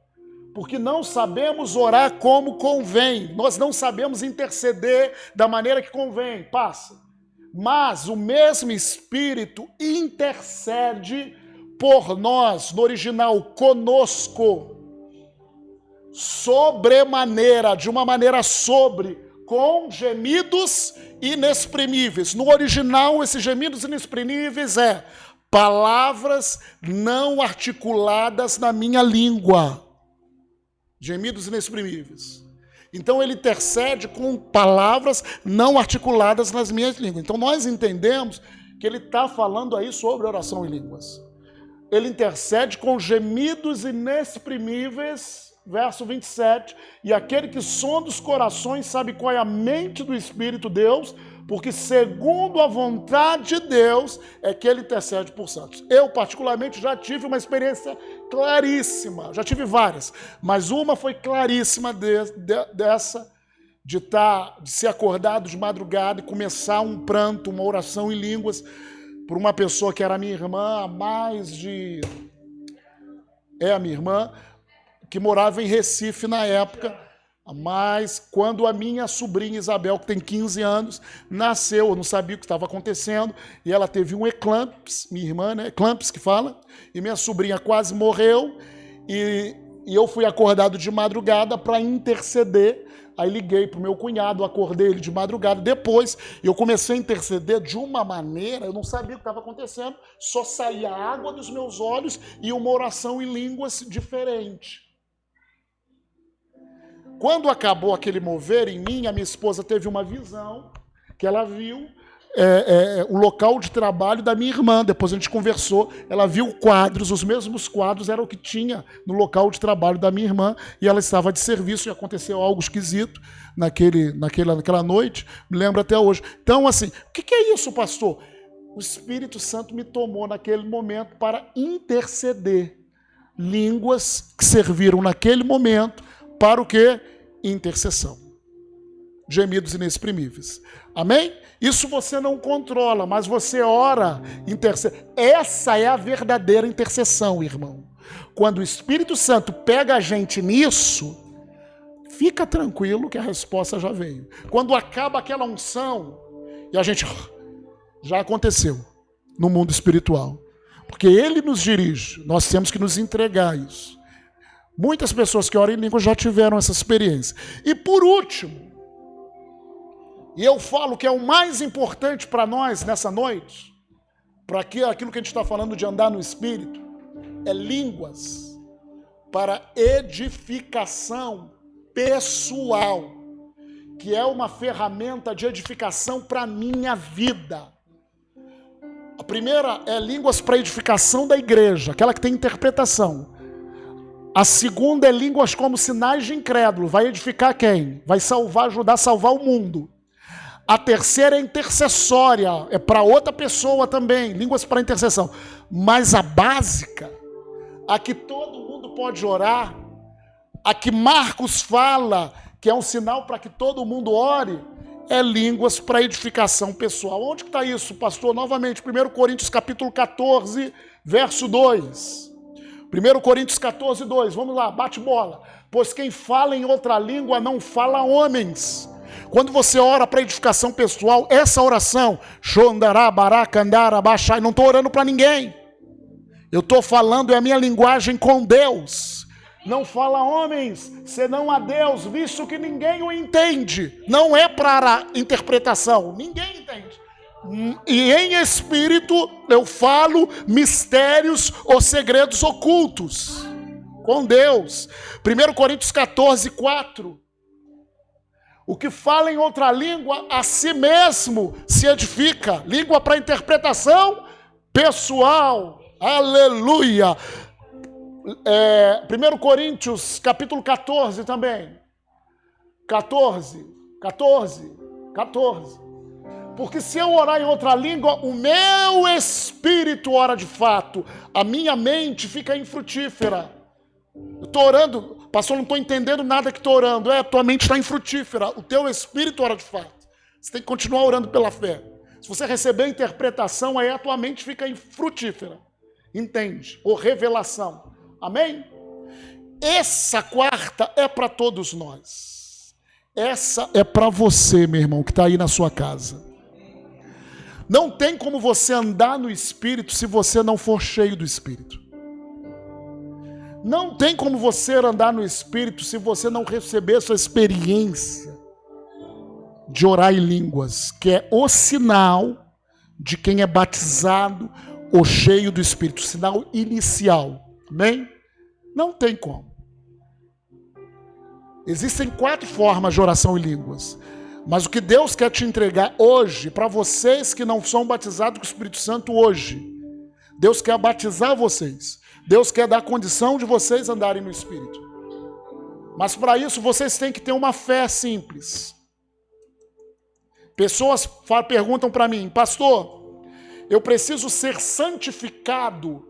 [SPEAKER 1] porque não sabemos orar como convém, nós não sabemos interceder da maneira que convém, passa. Mas o mesmo Espírito intercede por nós, no original, conosco, sobremaneira, de uma maneira sobre, com gemidos inexprimíveis. No original, esses gemidos inexprimíveis é palavras não articuladas na minha língua. Gemidos inexprimíveis. Então ele intercede com palavras não articuladas nas minhas línguas. Então nós entendemos que ele está falando aí sobre oração em línguas. Ele intercede com gemidos inexprimíveis. Verso 27, e aquele que sonda os corações sabe qual é a mente do Espírito Deus, porque segundo a vontade de Deus é que ele intercede por santos. Eu particularmente já tive uma experiência claríssima, já tive várias, mas uma foi claríssima dessa, de ser acordado de madrugada e começar um pranto, uma oração em línguas, por uma pessoa que era minha irmã, a minha irmã, que morava em Recife na época, mas quando a minha sobrinha Isabel, que tem 15 anos, nasceu, eu não sabia o que estava acontecendo, e ela teve um eclampse, minha irmã, né? Eclampse que fala, e minha sobrinha quase morreu, e E eu fui acordado de madrugada para interceder. Aí liguei para o meu cunhado, acordei ele de madrugada. Depois eu comecei a interceder de uma maneira, eu não sabia o que estava acontecendo, só saía água dos meus olhos e uma oração em línguas diferente. Quando acabou aquele mover em mim, a minha esposa teve uma visão que ela viu o local de trabalho da minha irmã. Depois a gente conversou, ela viu quadros, os mesmos quadros eram o que tinha no local de trabalho da minha irmã, e ela estava de serviço e aconteceu algo esquisito naquela noite, me lembro até hoje. Então, assim, o que é isso, pastor? O Espírito Santo me tomou naquele momento para interceder. Línguas que serviram naquele momento para o quê? Intercessão. Gemidos inexprimíveis. Amém? Isso você não controla, mas você ora, intercede. Essa é a verdadeira intercessão, irmão. Quando o Espírito Santo pega a gente nisso, fica tranquilo que a resposta já veio. Quando acaba aquela unção, e a gente já aconteceu no mundo espiritual. Porque ele nos dirige, nós temos que nos entregar a isso. Muitas pessoas que oram em língua já tiveram essa experiência. E por último, e eu falo que é o mais importante para nós nessa noite, para aquilo que a gente está falando de andar no Espírito, é línguas para edificação pessoal, que é uma ferramenta de edificação para a minha vida. A primeira é línguas para edificação da igreja, aquela que tem interpretação. A segunda é línguas como sinais de incrédulo. Vai edificar quem? Vai salvar, ajudar a salvar o mundo. A terceira é intercessória. É para outra pessoa também. Línguas para intercessão. Mas a básica, a que todo mundo pode orar, a que Marcos fala, que é um sinal para que todo mundo ore, é línguas para edificação pessoal. Onde que está isso, pastor? Novamente, 1 Coríntios capítulo 14, verso 2. 1 Coríntios 14, 2, vamos lá, bate bola. Pois quem fala em outra língua não fala a homens. Quando você ora para edificação pessoal, essa oração, não estou orando para ninguém. Eu estou falando, é a minha linguagem com Deus. Não fala homens, senão a Deus, visto que ninguém o entende. Não é para interpretação, ninguém entende. E em espírito eu falo mistérios ou segredos ocultos com Deus. 1 Coríntios 14, 4. O que fala em outra língua, a si mesmo se edifica. Língua para interpretação pessoal. Aleluia. 1 Coríntios capítulo 14 também. 14. Porque se eu orar em outra língua, o meu espírito ora de fato. A minha mente fica infrutífera. Eu estou orando, pastor, não estou entendendo nada que estou orando. A tua mente está infrutífera. O teu espírito ora de fato. Você tem que continuar orando pela fé. Se você receber a interpretação, aí a tua mente fica infrutífera. Entende? Ou revelação. Amém? Essa quarta é para todos nós. Essa é para você, meu irmão, que está aí na sua casa. Não tem como você andar no Espírito se você não for cheio do Espírito. Não tem como você andar no Espírito se você não receber essa experiência de orar em línguas, que é o sinal de quem é batizado ou cheio do Espírito, sinal inicial. Amém? Não tem como. Existem 4 formas de oração em línguas. Mas o que Deus quer te entregar hoje, para vocês que não são batizados com o Espírito Santo hoje, Deus quer batizar vocês. Deus quer dar condição de vocês andarem no Espírito. Mas para isso vocês têm que ter uma fé simples. Pessoas perguntam para mim, pastor, eu preciso ser santificado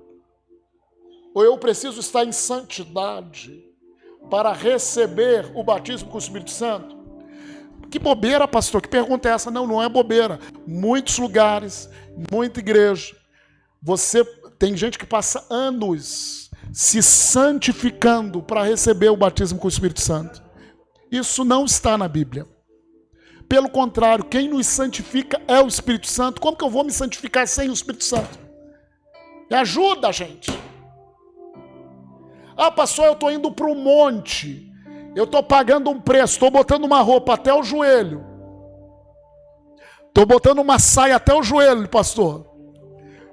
[SPEAKER 1] ou eu preciso estar em santidade para receber o batismo com o Espírito Santo? Que bobeira, pastor, que pergunta é essa? Não, não é bobeira. Muitos lugares, muita igreja, tem gente que passa anos se santificando para receber o batismo com o Espírito Santo. Isso não está na Bíblia. Pelo contrário, quem nos santifica é o Espírito Santo. Como que eu vou me santificar sem o Espírito Santo? Me ajuda, gente. Ah, pastor, eu estou indo para o monte. Eu estou pagando um preço, estou botando uma roupa até o joelho. Estou botando uma saia até o joelho, pastor.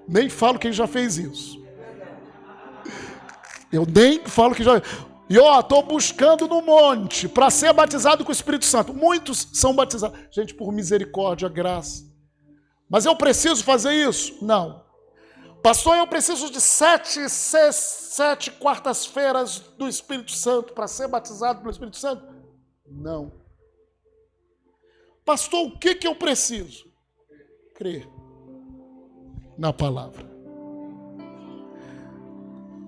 [SPEAKER 1] Nem falo quem já fez isso. Eu nem falo que já... E estou buscando no monte para ser batizado com o Espírito Santo. Muitos são batizados. Gente, por misericórdia, graça. Mas eu preciso fazer isso? Não. Pastor, eu preciso de 7 quartas-feiras do Espírito Santo para ser batizado pelo Espírito Santo? Não. Pastor, o que eu preciso? Crer na palavra.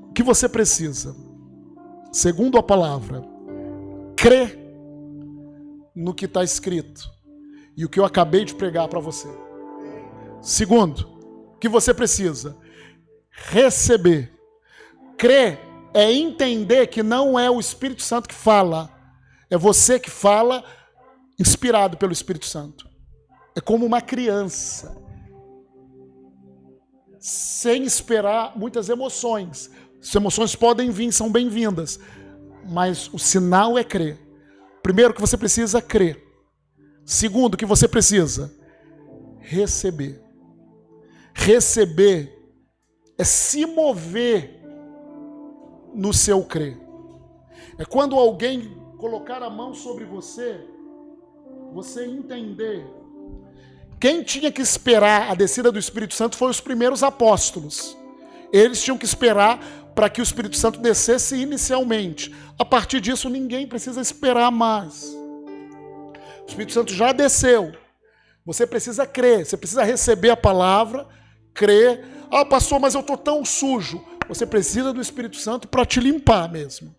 [SPEAKER 1] O que você precisa? Segundo a palavra, crer no que está escrito e o que eu acabei de pregar para você. Segundo, o que você precisa? Receber. Crer é entender que não é o Espírito Santo que fala, é você que fala inspirado pelo Espírito Santo. É como uma criança, sem esperar muitas emoções. As emoções podem vir, são bem-vindas, mas o sinal é crer. Primeiro, que você precisa crer. Segundo, que você precisa receber. Receber é se mover no seu crer. É quando alguém colocar a mão sobre você, você entender. Quem tinha que esperar a descida do Espírito Santo foi os primeiros apóstolos. Eles tinham que esperar para que o Espírito Santo descesse inicialmente. A partir disso, ninguém precisa esperar mais. O Espírito Santo já desceu. Você precisa crer, você precisa receber a palavra, crer. Ah, pastor, mas eu estou tão sujo. Você precisa do Espírito Santo para te limpar mesmo.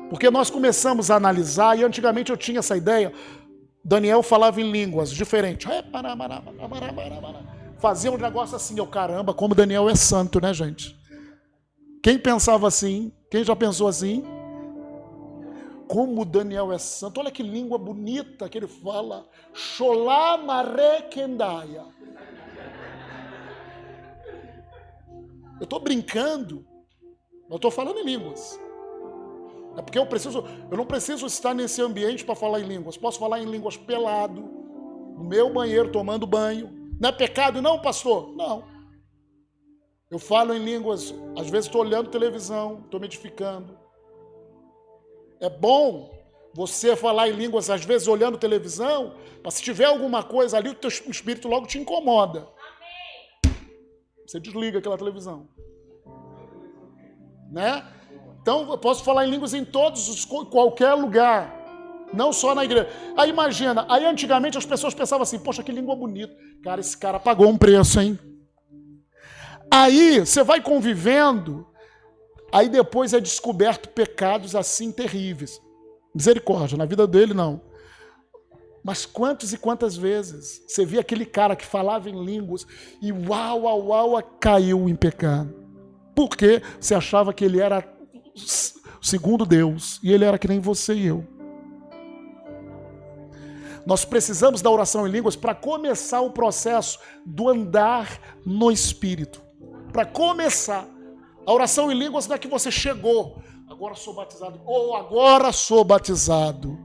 [SPEAKER 1] Porque nós começamos a analisar, e antigamente eu tinha essa ideia, Daniel falava em línguas diferentes. Fazia um negócio assim, caramba, como Daniel é santo, né, gente? Quem pensava assim? Quem já pensou assim? Como Daniel é santo. Olha que língua bonita que ele fala. Xolamarekendaia. Eu estou brincando. Eu estou falando em línguas. É porque eu não preciso estar nesse ambiente para falar em línguas. Posso falar em línguas pelado, no meu banheiro, tomando banho. Não é pecado não, pastor? Não. Eu falo em línguas, às vezes estou olhando televisão, estou me edificando. É bom você falar em línguas, às vezes olhando televisão, para se tiver alguma coisa ali, o teu espírito logo te incomoda. Você desliga aquela televisão. Né? Então, eu posso falar em línguas em qualquer lugar, não só na igreja. Aí imagina, aí antigamente as pessoas pensavam assim, poxa, que língua bonita. Cara, esse cara pagou um preço, hein? Aí você vai convivendo, aí depois é descoberto pecados assim terríveis. Misericórdia, na vida dele não. Mas quantas e quantas vezes você via aquele cara que falava em línguas e caiu em pecado. Por quê? Você achava que ele era segundo Deus e ele era que nem você e eu. Nós precisamos da oração em línguas para começar o processo do andar no Espírito. Para começar. A oração em línguas não é que você chegou, agora sou batizado, ou agora sou batizado.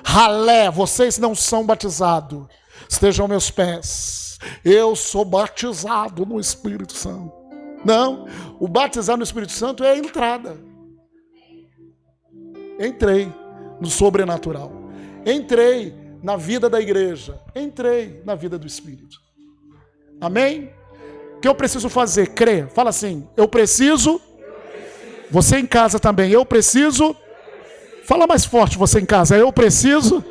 [SPEAKER 1] Ralé, vocês não são batizados, estejam meus pés. Eu sou batizado no Espírito Santo. Não, o batizar no Espírito Santo é a entrada. Entrei no sobrenatural. Entrei na vida da igreja. Entrei na vida do Espírito. Amém? O que eu preciso fazer? Crer. Fala assim, eu preciso. Você em casa também, eu preciso. Fala mais forte você em casa, eu preciso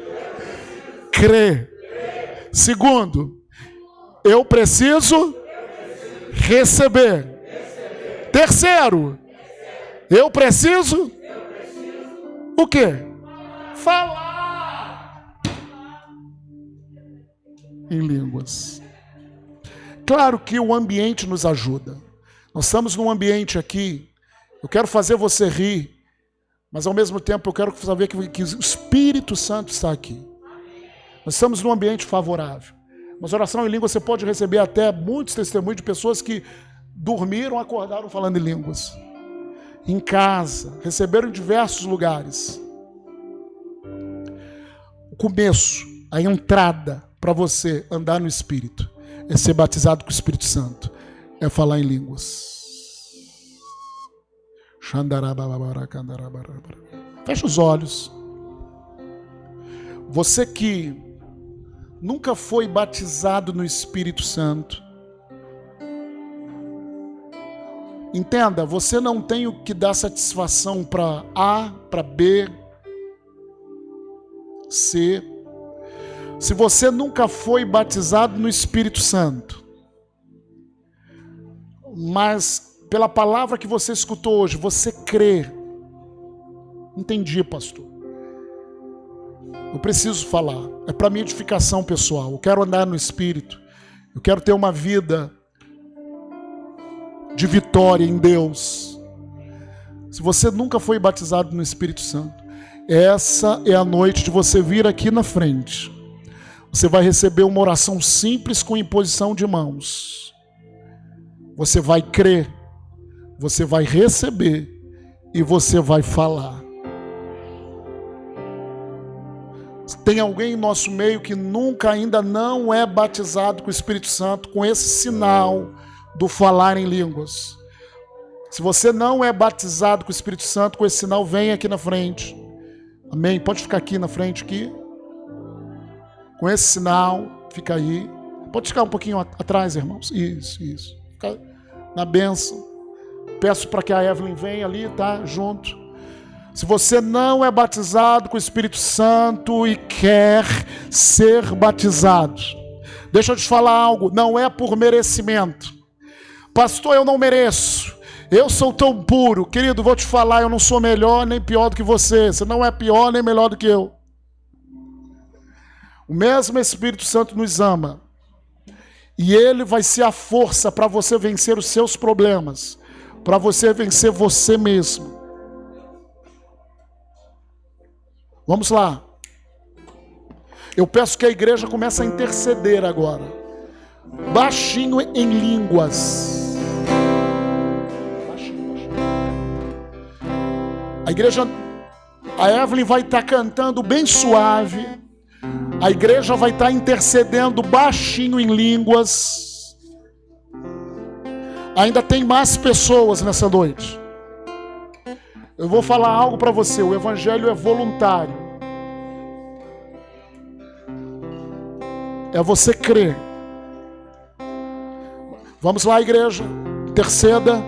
[SPEAKER 1] crer. Segundo, eu preciso receber. Terceiro, eu preciso o quê? Falar em línguas. Claro que o ambiente nos ajuda. Nós estamos num ambiente aqui, eu quero fazer você rir, mas ao mesmo tempo eu quero saber que o Espírito Santo está aqui. Nós estamos num ambiente favorável. Mas oração em língua você pode receber até muitos testemunhos de pessoas que dormiram, acordaram falando em línguas. em casa, receberam em diversos lugares. O começo, a entrada para você andar no Espírito é ser batizado com o Espírito Santo, é falar em línguas. Fecha os olhos. Você que nunca foi batizado no Espírito Santo, entenda, você não tem o que dar satisfação para A, para B, C. Se você nunca foi batizado no Espírito Santo, mas pela palavra que você escutou hoje, você crê. Entendi, pastor. Eu preciso falar. É para minha edificação pessoal. Eu quero andar no Espírito. Eu quero ter uma vida de vitória em Deus. Se você nunca foi batizado no Espírito Santo, essa é a noite de você vir aqui na frente. Você vai receber uma oração simples com imposição de mãos. Você vai crer, você vai receber e você vai falar. Tem alguém em nosso meio que nunca ainda não é batizado com o Espírito Santo, com esse sinal do falar em línguas. Se você não é batizado com o Espírito Santo, com esse sinal, vem aqui na frente. Amém? Pode ficar aqui na frente, aqui. Com esse sinal, fica aí. Pode ficar um pouquinho atrás, irmãos. Isso. Fica na bênção. Peço para que a Evelyn venha ali, tá? Junto. Se você não é batizado com o Espírito Santo e quer ser batizado, deixa eu te falar algo, não é por merecimento. Pastor, eu não mereço. Eu sou tão puro. Querido, vou te falar, eu não sou melhor nem pior do que você. Você não é pior nem melhor do que eu. O mesmo Espírito Santo nos ama. E Ele vai ser a força para você vencer os seus problemas. Para você vencer você mesmo. Vamos lá. Eu peço que a igreja comece a interceder agora. Baixinho em línguas. Baixinho. A igreja, a Evelyn vai estar cantando bem suave. A igreja vai estar intercedendo baixinho em línguas. Ainda tem mais pessoas nessa noite. Eu vou falar algo para você. O evangelho é voluntário. É você crer. Vamos lá, igreja. Interceda.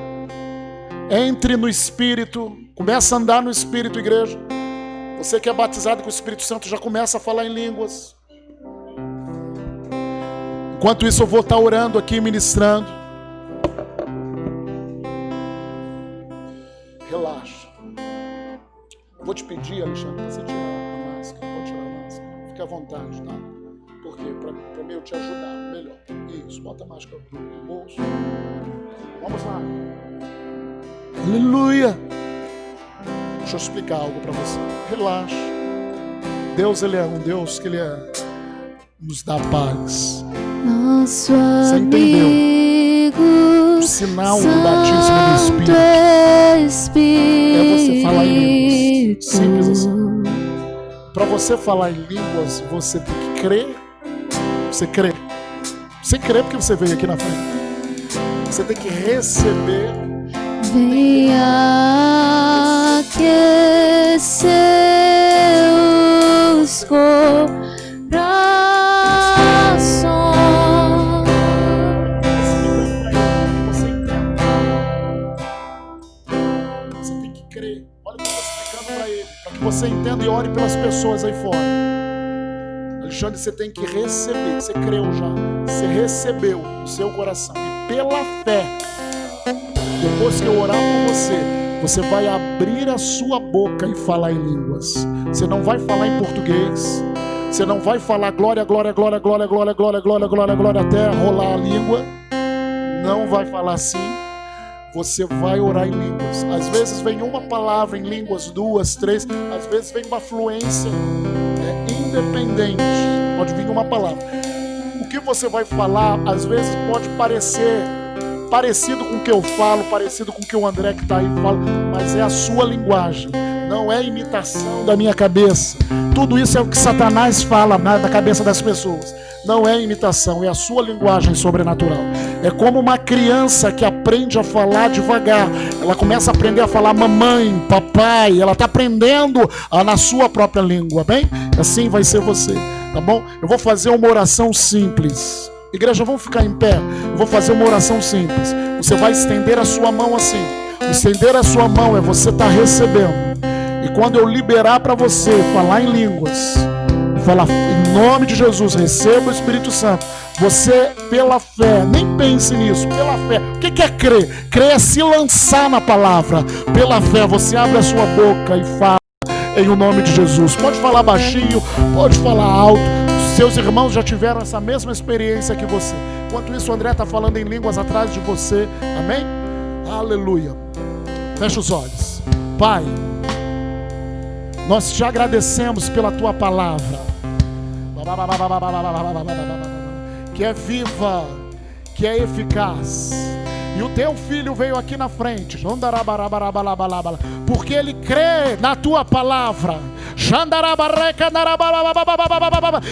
[SPEAKER 1] Entre no Espírito. Começa a andar no Espírito, igreja. Você que é batizado com o Espírito Santo já começa a falar em línguas. Enquanto isso eu vou estar orando aqui, ministrando. Relaxa. Vou te pedir, Alexandre, para você tirar a máscara. Pode tirar a máscara. Fique à vontade, tá? Por quê? Para mim eu te ajudar melhor. Isso, bota a máscara no bolso. Vamos lá. Aleluia. Deixa eu explicar algo para você. Relaxa. Deus, Ele é um Deus que Ele nos dá paz.
[SPEAKER 2] Nosso
[SPEAKER 1] você entendeu? O sinal do batismo no Espírito é você falar em línguas. Simples assim. Para você falar em línguas, você tem que crer. Você crê. Você crê porque você veio aqui na frente. Você tem que receber.
[SPEAKER 2] Venha aquecer os corações.
[SPEAKER 1] Você tem que crer. Olha o que eu estou explicando para ele. Para que você entenda e ore pelas pessoas aí fora. Alexandre, você tem que receber. Você creu já. Você recebeu no seu coração. E pela fé, depois que eu orar por você, você vai abrir a sua boca e falar em línguas. Você não vai falar em português. Você não vai falar glória, glória, glória, glória, glória, glória, glória, glória, glória, até rolar a língua. Não vai falar assim. Você vai orar em línguas. Às vezes vem uma palavra em línguas, duas, três. Às vezes vem uma fluência independente. Pode vir uma palavra. O que você vai falar, às vezes pode parecer parecido com o que eu falo, parecido com o que o André que está aí fala, mas é a sua linguagem, não é imitação da minha cabeça. Tudo isso é o que Satanás fala na cabeça das pessoas. Não é imitação, é a sua linguagem sobrenatural. É como uma criança que aprende a falar devagar. Ela começa a aprender a falar mamãe, papai. Ela está aprendendo na sua própria língua, bem? Assim vai ser você, tá bom? Eu vou fazer uma oração simples. Igreja, vamos ficar em pé. Eu vou fazer uma oração simples. Você vai estender a sua mão assim. Estender a sua mão é você estar recebendo. E quando eu liberar para você falar em línguas, falar em nome de Jesus, receba o Espírito Santo. Você, pela fé, nem pense nisso, pela fé. O que é crer? Crer é se lançar na palavra. Pela fé, você abre a sua boca e fala em o nome de Jesus. Pode falar baixinho, pode falar alto. Seus irmãos já tiveram essa mesma experiência que você. Enquanto isso, o André está falando em línguas atrás de você. Amém? Aleluia. Fecha os olhos. Pai, nós te agradecemos pela tua palavra, que é viva, que é eficaz. E o teu filho veio aqui na frente, porque ele crê na tua palavra.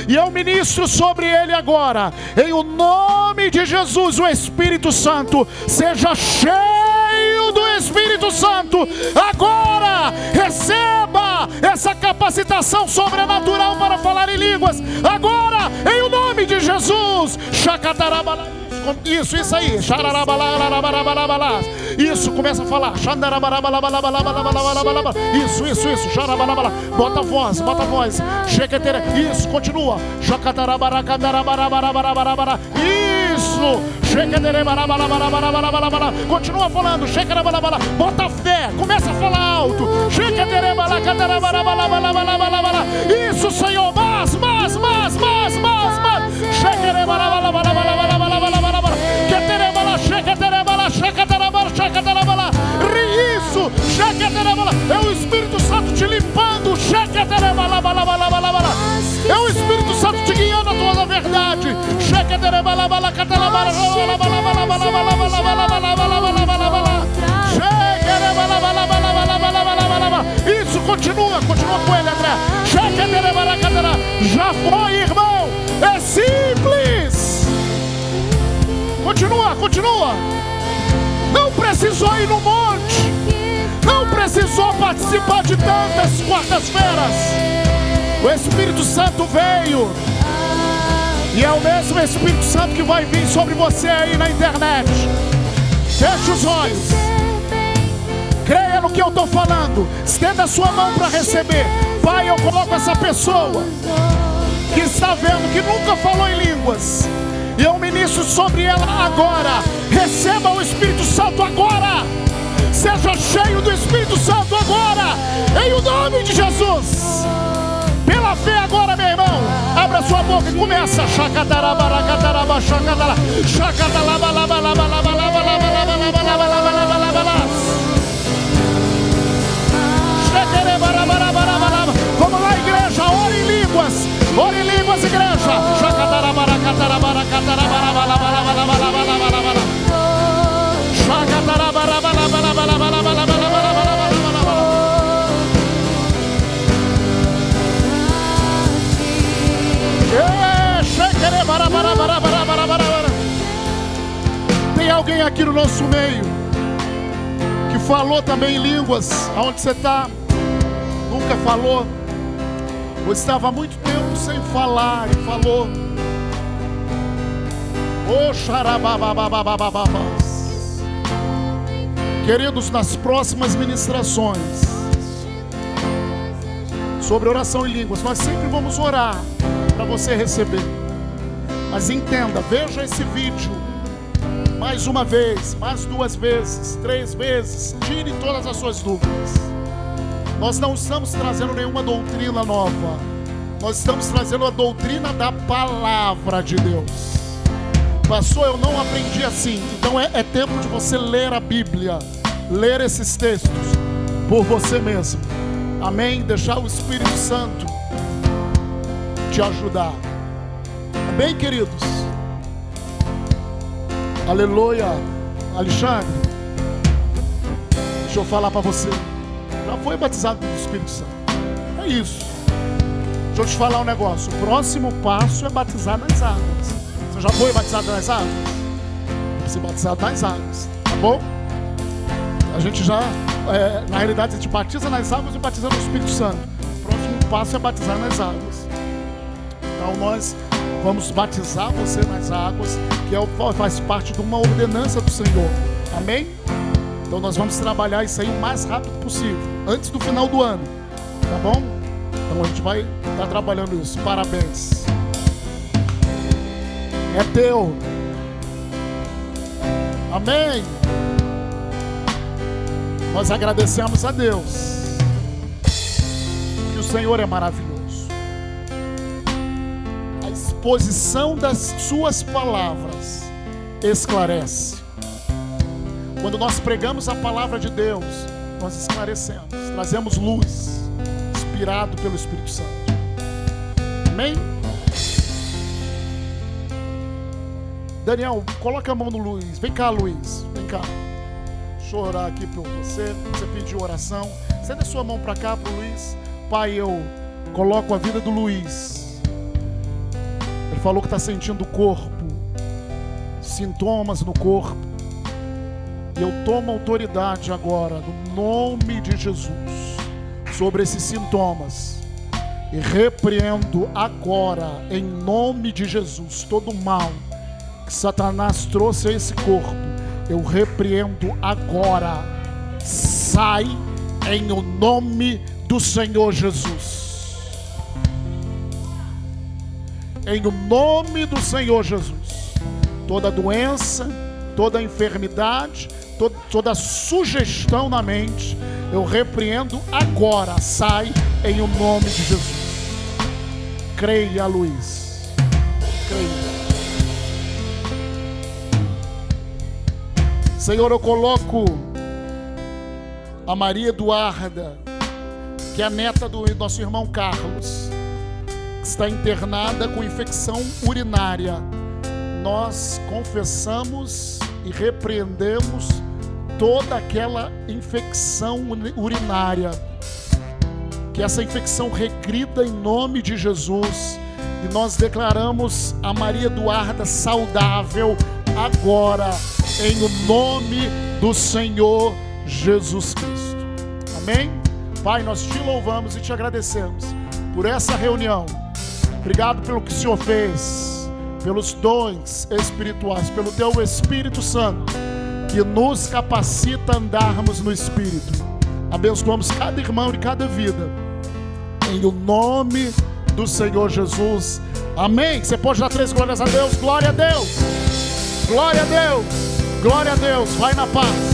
[SPEAKER 1] E eu ministro sobre ele agora, em o nome de Jesus. O Espírito Santo seja cheio do Espírito Santo agora. Receba essa capacitação sobrenatural para falar em línguas agora, em o nome de Jesus. Isso aí. Isso, começa a falar. Isso. Bota a voz. Isso, continua. Isso. Continua falando. Bota fé, começa a falar alto. Isso, Senhor, mais. Isso, é o Espírito Santo te limpando. É o Espírito Santo te guiando a toda verdade. Isso, continua com ele, André. Já foi, irmão. É simples. Continua. Não precisou ir no monte. Não precisou participar de tantas quartas-feiras. O Espírito Santo veio. E é o mesmo Espírito Santo que vai vir sobre você aí na internet. Feche os olhos. Creia no que eu estou falando. Estenda a sua mão para receber. Pai, eu coloco essa pessoa que está vendo, que nunca falou em línguas, e eu ministro sobre ela agora. Receba o Espírito Santo agora. Seja cheio do Espírito Santo agora, em o nome de Jesus. Pela fé agora, meu irmão. Abra sua boca e começa. Vamos lá, igreja, ore em línguas. Ore em línguas, igreja. Tem alguém aqui no nosso meio que falou também em línguas? Aonde você está? Nunca falou? Ou estava há muito tempo sem falar e falou? Queridos, nas próximas ministrações sobre oração em línguas, nós sempre vamos orar para você receber. Mas entenda, veja esse vídeo mais uma vez, mais 2 vezes, 3 vezes. Tire todas as suas dúvidas. Nós não estamos trazendo nenhuma doutrina nova. Nós estamos trazendo a doutrina da palavra de Deus. Pastor, eu não aprendi assim. Então é tempo de você ler a Bíblia, ler esses textos por você mesmo. Amém? Deixar o Espírito Santo te ajudar. Amém, queridos? Aleluia, Alexandre, deixa eu falar para você. Já foi batizado pelo Espírito Santo. É isso. Deixa eu te falar um negócio. O próximo passo é batizar nas águas. Você já foi batizado nas águas? Vai ser batizado nas águas, tá bom? A gente já, na realidade, a gente batiza nas águas e batiza no Espírito Santo. O próximo passo é batizar nas águas. Então nós vamos batizar você nas águas, que faz parte de uma ordenança do Senhor. Amém? Então nós vamos trabalhar isso aí o mais rápido possível, antes do final do ano, tá bom? Então a gente vai estar trabalhando isso. Parabéns. É teu. Amém? Nós agradecemos a Deus, que o Senhor é maravilhoso. A exposição das suas palavras esclarece. Quando nós pregamos a palavra de Deus, nós esclarecemos, trazemos luz, inspirado pelo Espírito Santo. Amém? Daniel, coloca a mão no Luiz. Vem cá, Luiz. Vem cá. Deixa eu orar aqui por você. Você pediu oração. Estenda a sua mão para cá, para o Luiz. Pai, eu coloco a vida do Luiz. Ele falou que está sentindo o corpo, sintomas no corpo. E eu tomo autoridade agora, no nome de Jesus, sobre esses sintomas. E repreendo agora, em nome de Jesus, todo o mal que Satanás trouxe a esse corpo. Eu repreendo agora. Sai em o nome do Senhor Jesus. Em o nome do Senhor Jesus. Toda doença, toda enfermidade, toda sugestão na mente, eu repreendo agora. Sai em o nome de Jesus. Creia, Luiz. Creia. Senhor, eu coloco a Maria Eduarda, que é a neta do nosso irmão Carlos, que está internada com infecção urinária. Nós confessamos e repreendemos toda aquela infecção urinária. Que essa infecção regrida em nome de Jesus. E nós declaramos a Maria Eduarda saudável agora, em o nome do Senhor Jesus Cristo. Amém? Pai, nós te louvamos e te agradecemos por essa reunião. Obrigado pelo que o Senhor fez, pelos dons espirituais, pelo teu Espírito Santo, que nos capacita a andarmos no Espírito. Abençoamos cada irmão e cada vida, em o nome do Senhor Jesus. Amém? Você pode dar 3 glórias a Deus? Glória a Deus! Glória a Deus! Glória a Deus! Vai na paz!